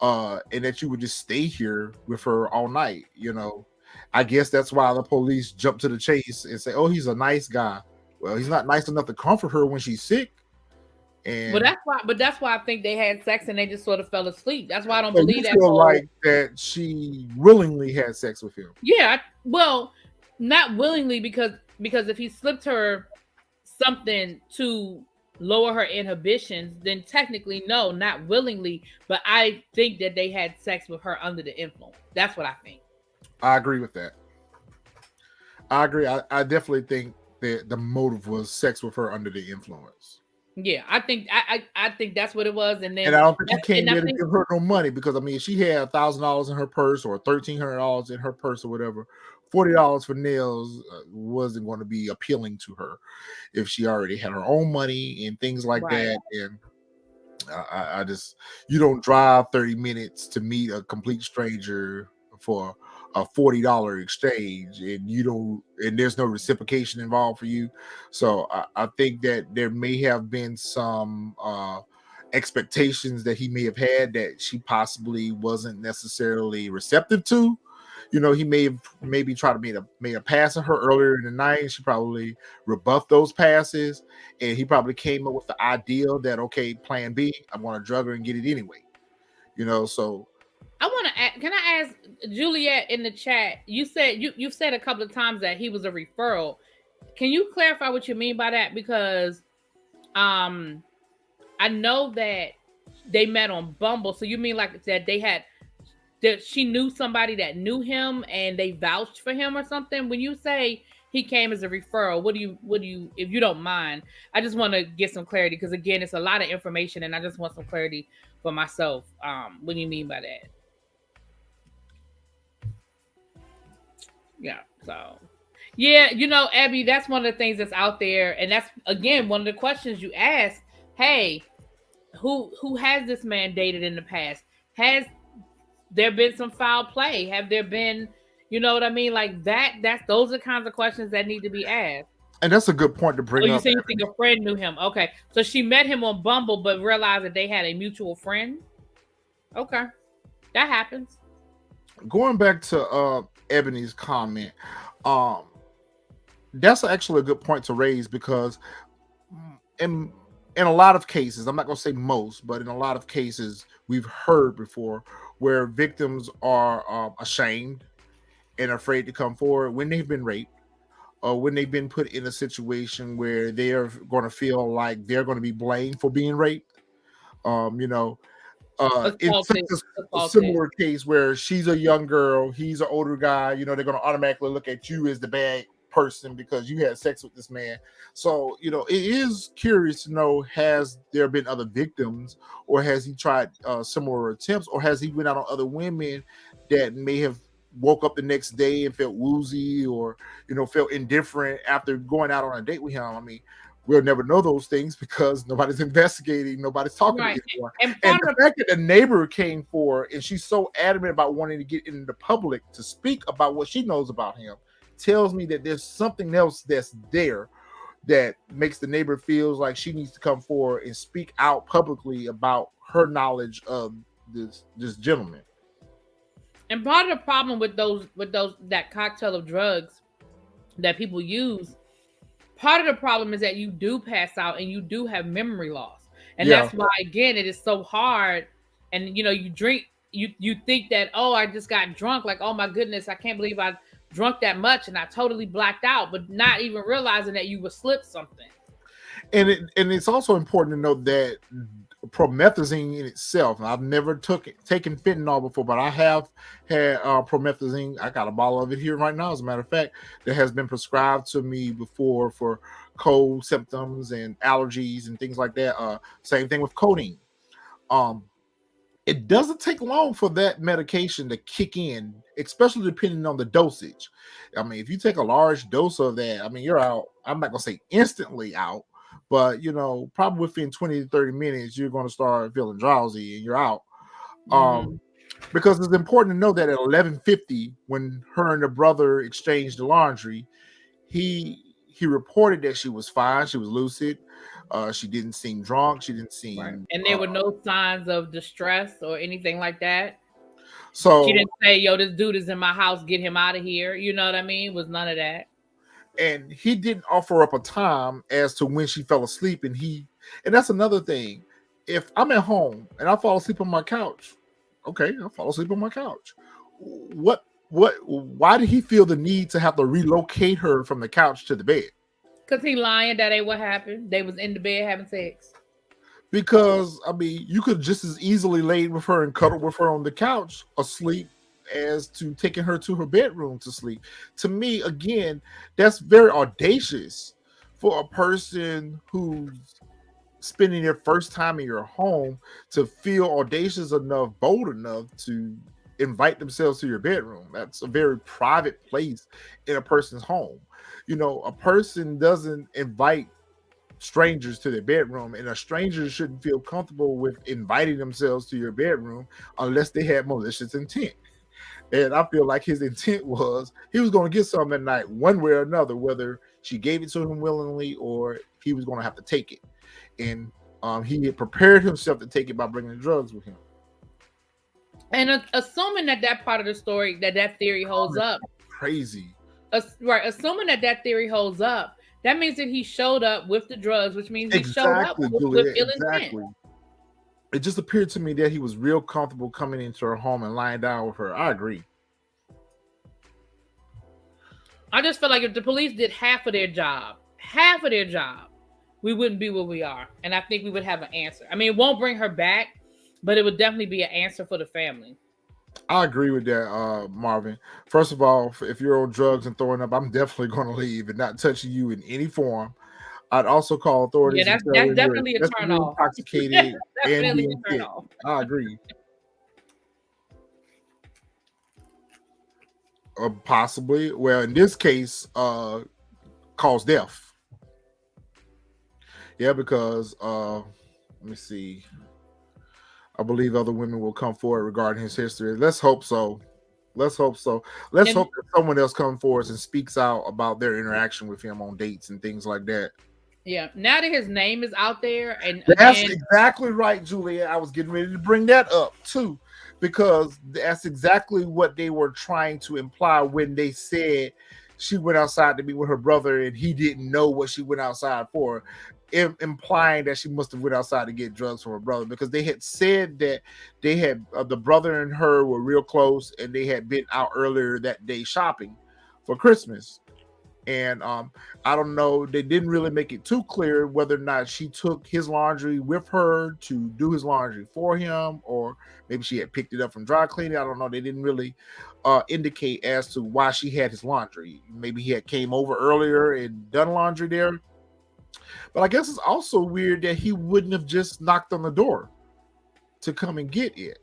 and that you would just stay here with her all night. I guess that's why the police jump to the chase and say, "Oh, he's a nice guy." Well, he's not nice enough to comfort her when she's sick. But And that's why I think they had sex and they just sort of fell asleep. That's why I don't so you believe that feel whole. like that she willingly had sex with him. Yeah, well, not willingly, because if he slipped her something to lower her inhibitions, then technically no, not willingly. But I think that they had sex with her under the influence. That's what I think. I agree with that. I agree. I definitely think that the motive was sex with her under the influence. Yeah, I think that's what it was, and And then I don't think he that's came and I there to think give her no money because I mean, if she had $1,000 in her purse or $1,300 in her purse or whatever, $40 for nails wasn't going to be appealing to her if she already had her own money and things like right. that. And I just you don't drive 30 minutes to meet a complete stranger for a $40 exchange and you don't and there's no reciprocation involved for you. So I think that there may have been some expectations that he may have had that she possibly wasn't necessarily receptive to. He may have maybe tried to made a pass at her earlier in the night, and she probably rebuffed those passes, and he probably came up with the idea that okay, plan B, I'm going to drug her and get it anyway. So I want to ask, can I ask Juliet in the chat? You said a couple of times that he was a referral. Can you clarify what you mean by that? Because um I know that they met on Bumble. So you mean like that that she knew somebody that knew him and they vouched for him or something? When you say he came as a referral, what do you if you don't mind? I just want to get some clarity because again, it's a lot of information and I just want some clarity for myself. What do you mean by that? Yeah. So yeah, Abby, that's one of the things that's out there, and that's again one of the questions you ask. Hey, who has this man dated in the past? Has there been some foul play? Have there been, you know what I mean? Like that. That's those are the kinds of questions that need to be asked. and that's a good point to Oh, bring you up. say you think a friend knew him? Okay, so she met him on Bumble, but realized that they had a mutual friend. Okay, that happens. Going back to Ebony's comment, um, that's actually a good point to raise because in in a lot of cases, I'm not going to say most, but in a lot of cases, we've heard before where victims are ashamed and afraid to come forward when they've been raped or when they've been put in a situation where they are going to feel like they're going to be blamed for being raped. Um, you know, it's such Assaulted, a assaulted. similar case where she's a young girl, he's an older guy. They're going to automatically look at you as the bad person because you had sex with this man. So, it is curious to know, has there been other victims, or has he tried similar attempts, or has he went out on other women that may have woke up the next day and felt woozy or felt indifferent after going out on a date with him. I mean, we'll never know those things because nobody's investigating, nobody's talking to Right. anyone. And And part the of fact that the neighbor came for, and she's so adamant about wanting to get in the public to speak about what she knows about him, tells me that there's something else that's there that makes the neighbor feels like she needs to come forward and speak out publicly about her knowledge of this gentleman. part of the problem with those that cocktail of drugs that people use, part of the problem is that you do pass out and you do have memory loss. And Yeah. that's why again it is so hard. And you drink, you think that, oh, I just got drunk, like, oh my goodness, I can't believe I drunk that much and I totally blacked out, but not even realizing that you were slipped something. And it's also important to note that promethazine in itself. I've never taken fentanyl before, but I have had promethazine. I got a bottle of it here right now, as a matter of fact, that has been prescribed to me before for cold symptoms and allergies and things like that. Same thing with codeine. Um, it doesn't take long for that medication to kick in, especially depending on the dosage. I mean, if you take a large dose of that, I mean, you're out. I'm not gonna say instantly out, but probably within 20 to 30 minutes, you're gonna start feeling drowsy and you're out. Um, Mm-hmm. because it's important to know that at 11:50, when her and the brother exchanged the laundry, he reported that she was fine, she was lucid, she didn't seem drunk, she didn't Right. seem And there were no signs of distress or anything like that. She so. didn't say, yo, this dude is in my house, get him out of here. You know what I mean? Was none of that. And he didn't offer up a time as to when she fell asleep. And that's another thing. If I'm at home and I fall asleep on my couch, okay, I'll fall asleep on my couch. Why did he feel the need to have to relocate her from the couch to the bed? Cause he lying, that ain't what happened. They was in the bed having sex. Because I mean, you could just as easily lay with her and cuddle with her on the couch asleep as to taking her to her bedroom to sleep. To me, again, that's very audacious for a person who's spending their first time in your home to feel audacious enough, bold enough to invite themselves to your bedroom. That's a very private place in a person's home. A person doesn't invite strangers to their bedroom, and a stranger shouldn't feel comfortable with inviting themselves to your bedroom unless they had malicious intent. And I feel like his intent was he was going to get something at night, one way or another, whether she gave it to him willingly or he was going to have to take it. And he had prepared himself to take it by bringing the drugs with him. And assuming that part of the story, that theory holds up, Crazy. right? Assuming that theory holds up, that means that he showed up with the drugs, which means he showed up Exactly, with Julia. ill intent. Exactly. It just appeared to me that he was real comfortable coming into her home and lying down with her. I agree. I just feel like if the police did half of their job, we wouldn't be where we are. And I think we would have an answer. I mean, it won't bring her back, but it would definitely be an answer for the family. I agree with that, Marvin. First of all, if you're on drugs and throwing up, I'm definitely going to leave and not touching you in any form. I'd also call Yeah, authorities and tell that's them you're definitely a turn excessively off. intoxicated and Definitely being a turn sick. off. I agree. Possibly. Well, in this case, cause death. Yeah, because let me see. I believe other women will come forward regarding his history. Let's hope so. Let's hope so. Let's And hope that someone else comes forward and speaks out about their interaction with him on dates and things like that. yeah, now that his name is out there, and That's again, exactly right, Julia. I was getting ready to bring that up too, because that's exactly what they were trying to imply when they said she went outside to meet with her brother and he didn't know what she went outside for, implying that she must have went outside to get drugs from her brother, because they had said that they had the brother and her were real close and they had been out earlier that day shopping for Christmas. And I don't know, they didn't really make it too clear whether or not she took his laundry with her to do his laundry for him, or maybe she had picked it up from dry cleaning. I don't know. They didn't really indicate as to why she had his laundry. Maybe he had came over earlier and done laundry there. But I guess it's also weird that he wouldn't have just knocked on the door to come and get it.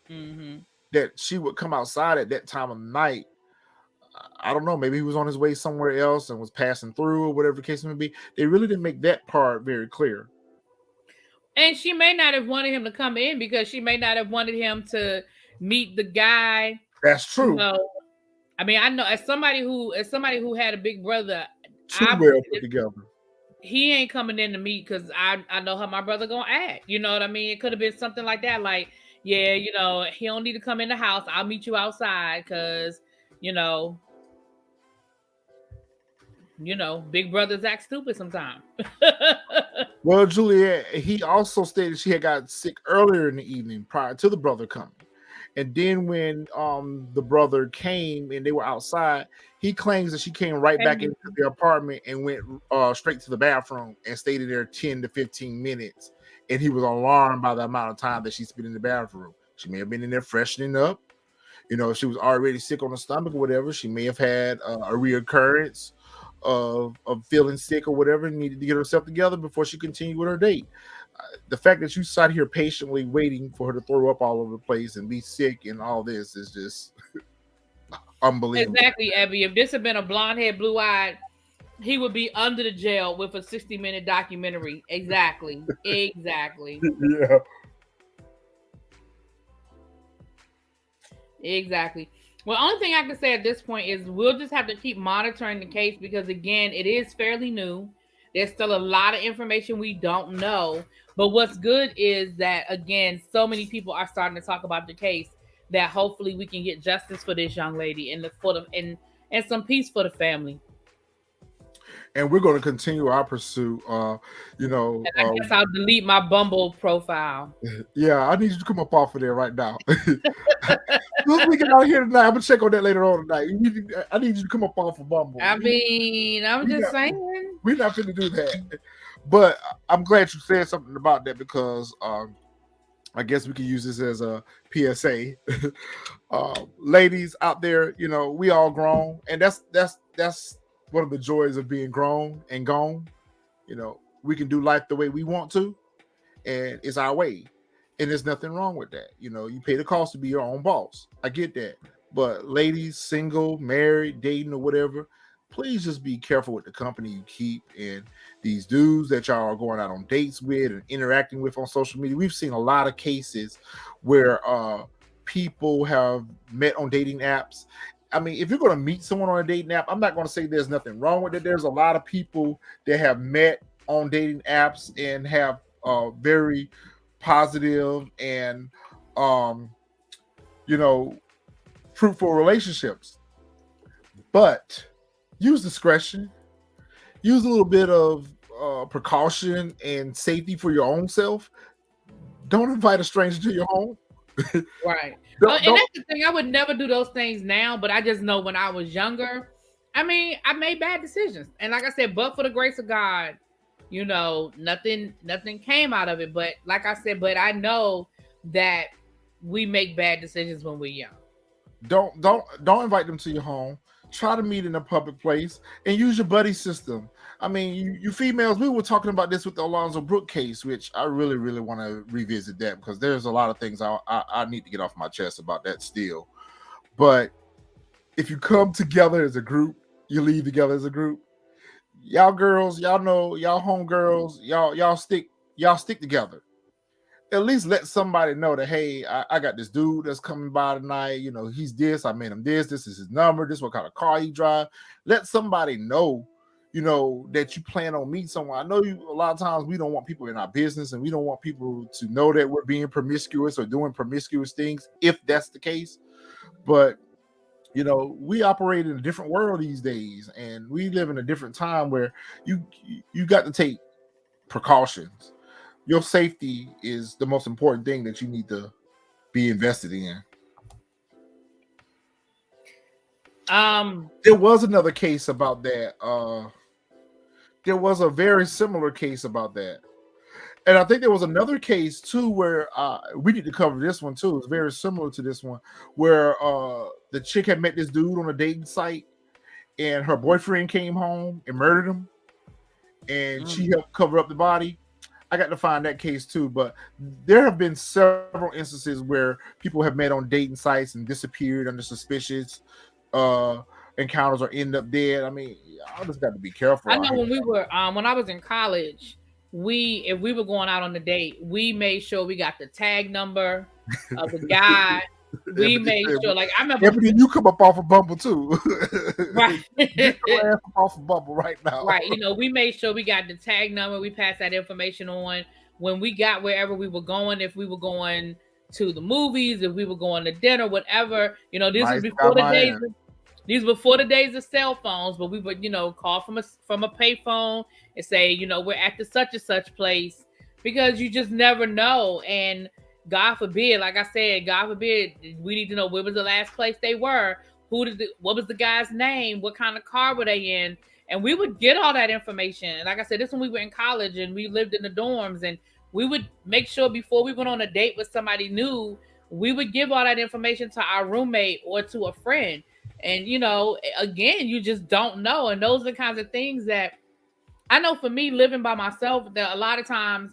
mm-hmm. That she would come outside at that time of night. I don't know, maybe he was on his way somewhere else and was passing through or whatever the case may be. They really didn't make that part very clear. And she may not have wanted him to come in because she may not have wanted him to meet the guy. That's You true. know, I mean, I know as somebody who had a big brother, Too I well put together. he ain't coming in to meet because I know how my brother gonna act. You know what I mean? It could have been something like that, like, yeah, he don't need to come in the house. I'll meet you outside because you know, big brothers act stupid sometimes. Well, Juliet, he also stated she had got sick earlier in the evening prior to the brother coming. And then when the brother came and they were outside, he claims that she came right back into the apartment and went straight to the bathroom and stayed in there 10 to 15 minutes. And he was alarmed by the amount of time that she spent in the bathroom. She may have been in there freshening up. If she was already sick on the stomach or whatever, she may have had a reoccurrence of feeling sick or whatever and needed to get herself together before she continued with her date. The fact that you sat here patiently waiting for her to throw up all over the place and be sick and all this is just unbelievable. Exactly, Abby. If this had been a blonde head, blue eyed, he would be under the jail with a 60-minute documentary. Exactly. Exactly. Yeah. Exactly. Well, only thing I can say at this point is we'll just have to keep monitoring the case because, again, it is fairly new. There's still a lot of information we don't know. But what's good is that, again, so many people are starting to talk about the case that hopefully we can get justice for this young lady and and some peace for the family. And we're going to continue our pursuit. And I guess I'll delete my Bumble profile. Yeah, I need you to come up off of there right now. Once we get out of here tonight, I'm gonna check on that later on tonight. I need you to come up off of Bumble. I mean, I'm just saying. We're not going to do that. But I'm glad you said something about that because I guess we can use this as a PSA. Ladies out there, we all grown, and that's one of the joys of being grown and gone. We can do life the way we want to, and it's our way. And there's nothing wrong with that. You pay the cost to be your own boss. I get that. But ladies, single, married, dating, or whatever, please just be careful with the company you keep and these dudes that y'all are going out on dates with and interacting with on social media. We've seen a lot of cases where people have met on dating apps. I mean, if you're going to meet someone on a dating app, I'm not going to say there's nothing wrong with it. There's a lot of people that have met on dating apps and have very positive and fruitful relationships. But use discretion, use a little bit of precaution and safety for your own self. Don't invite a stranger to your home. Right. And that's the thing. I would never do those things now, but I just know when I was younger, I mean, I made bad decisions. And like I said, but for the grace of God, nothing came out of it. But like I said, but I know that we make bad decisions when we're young. Don't invite them to your home. Try to meet in a public place and use your buddy system. I mean, you females, we were talking about this with the Alonzo Brook case, which I really, really want to revisit that because there's a lot of things I need to get off my chest about that still. But if you come together as a group, you leave together as a group. Y'all girls, y'all know, y'all homegirls, y'all stick together. At least let somebody know that, hey, I got this dude that's coming by tonight. He's this. I made him this. This is his number. This is what kind of car he drive. Let somebody know, that you plan on meeting someone. I know a lot of times we don't want people in our business and we don't want people to know that we're being promiscuous or doing promiscuous things, if that's the case. But, we operate in a different world these days and we live in a different time where you got to take precautions. Your safety is the most important thing that you need to be invested in. There was another case about that. There was a very similar case about that. And I think there was another case too where we need to cover this one too. It's very similar to this one where the chick had met this dude on a dating site and her boyfriend came home and murdered him and she helped cover up the body. I got to find that case too, but there have been several instances where people have met on dating sites and disappeared under suspicions. encounters or end up dead. I mean, y'all just got to be careful I out know here. when I was in college, if we were going out on a date, we made sure we got the tag number of the guy. We Ebony, made sure, like I remember, Ebony, you come up off of Bumble too. right, Get your ass up off of Bumble right now. right. We made sure we got the tag number. We passed that information on when we got wherever we were going. If we were going to the movies, if we were going to dinner, whatever. This was Nice, before got the my days. ass. These before the days of cell phones, but we would, call from a payphone and say, we're at the such and such place, because you just never know. And God forbid, like I said, God forbid, we need to know where was the last place they were, what was the guy's name, what kind of car were they in, and we would get all that information. Like I said, this when we were in college and we lived in the dorms, and we would make sure before we went on a date with somebody new, we would give all that information to our roommate or to a friend. And again, you just don't know. And those are the kinds of things that I know for me living by myself, that a lot of times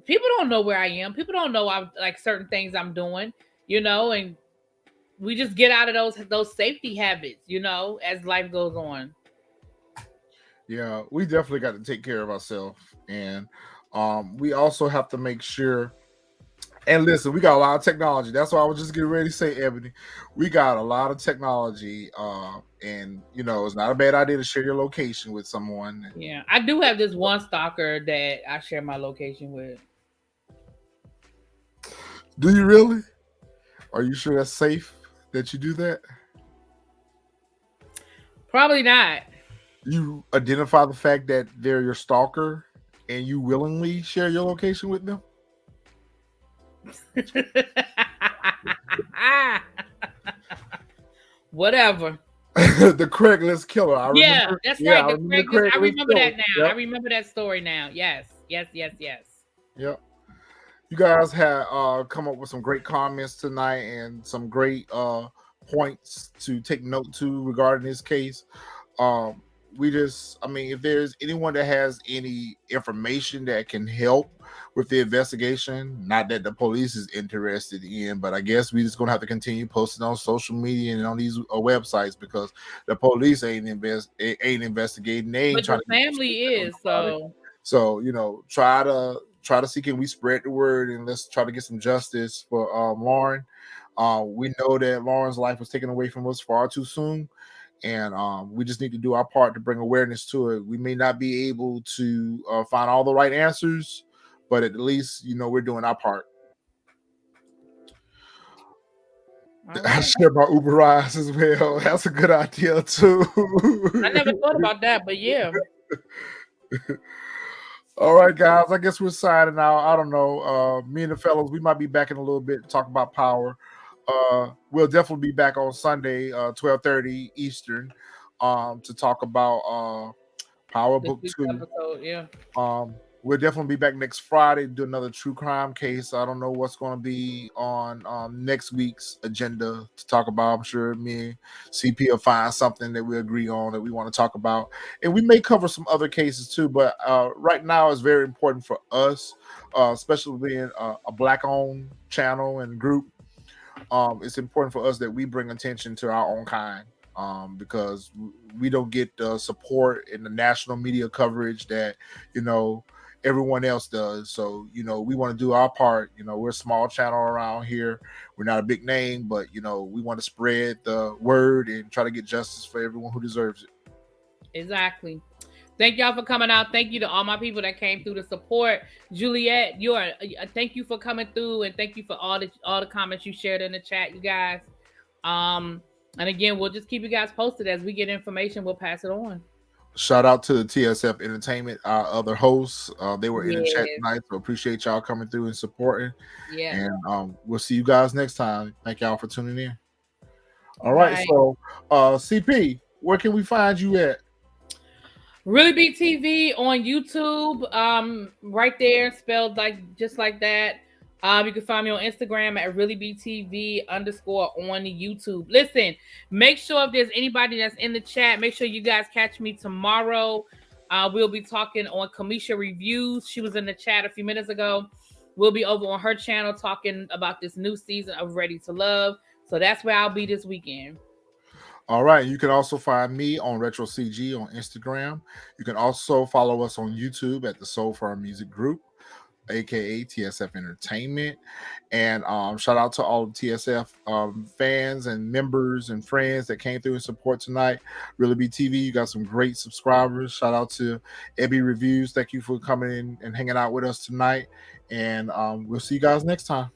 people don't know where I am. People don't know like certain things I'm doing, and we just get out of those safety habits, as life goes on. Yeah, we definitely got to take care of ourselves, and we also have to make sure. And listen, we got a lot of technology. That's why I was just getting ready to say, Ebony, we got a lot of technology, and it's not a bad idea to share your location with someone. Yeah, I do have this one stalker that I share my location with. Do you really? Are you sure that's safe that you do that? Probably not. You identify the fact that they're your stalker, and you willingly share your location with them? Whatever. The Craigslist killer. I remember. That's Yeah, right. I remember the I Craigslist remember killer. that now. Yep. I remember that story now. Yes. Yep. You guys have come up with some great comments tonight and some great points to take note to regarding this case. If there's anyone that has any information that can help with the investigation, not that the police is interested in, but I guess we just gonna have to continue posting on social media and on these websites, because the police ain't investigating. They ain't But trying the to get family is, so so try to see, can we spread the word, and let's try to get some justice for Lauren. We know that Lauren's life was taken away from us far too soon, and we just need to do our part to bring awareness to it. We may not be able to find all the right answers, but at least we're doing our part. all I right. share my Uber rides as well. That's a good idea too. I never thought about that, but yeah. All right, guys. I guess we're signing out. I don't know. Me and the fellows, we might be back in a little bit to talk about power. We'll definitely be back on Sunday, 12:30 Eastern, to talk about Power This Book week's 2. episode, yeah. We'll definitely be back next Friday to do another true crime case. I don't know what's going to be on next week's agenda to talk about. I'm sure me and CP will find something that we agree on that we want to talk about. And we may cover some other cases too, but right now it's very important for us, especially being a Black-owned channel and group. It's important for us that we bring attention to our own kind, because we don't get the support in the national media coverage that everyone else does. So we want to do our part. We're a small channel around here. We're not a big name, but we want to spread the word and try to get justice for everyone who deserves it. Exactly. Thank y'all for coming out. Thank you to all my people that came through to support. Juliet, thank you for coming through, and thank you for all the comments you shared in the chat, you guys. And again, we'll just keep you guys posted as we get information. We'll pass it on. Shout out to the TSF Entertainment, our other hosts. They were in the chat Yes. tonight, so appreciate y'all coming through and supporting. Yeah. And we'll see you guys next time. Thank y'all for tuning in. All right. So CP, where can we find you at? Really Be TV on YouTube. Right there, spelled just like that. You can find me on Instagram at ReallyBeTV_ on YouTube. Listen, make sure if there's anybody that's in the chat, make sure you guys catch me tomorrow. We'll be talking on Kamisha Reviews. She was in the chat a few minutes ago. We'll be over on her channel talking about this new season of Ready to Love. So that's where I'll be this weekend. All right. You can also find me on Retro CG on Instagram. You can also follow us on YouTube at the Soul Firm Music Group, aka TSF Entertainment. And shout out to all the TSF fans and members and friends that came through and support tonight. Really Be TV, you got some great subscribers. Shout out to Ebby Reviews. Thank you for coming in and hanging out with us tonight. And we'll see you guys next time.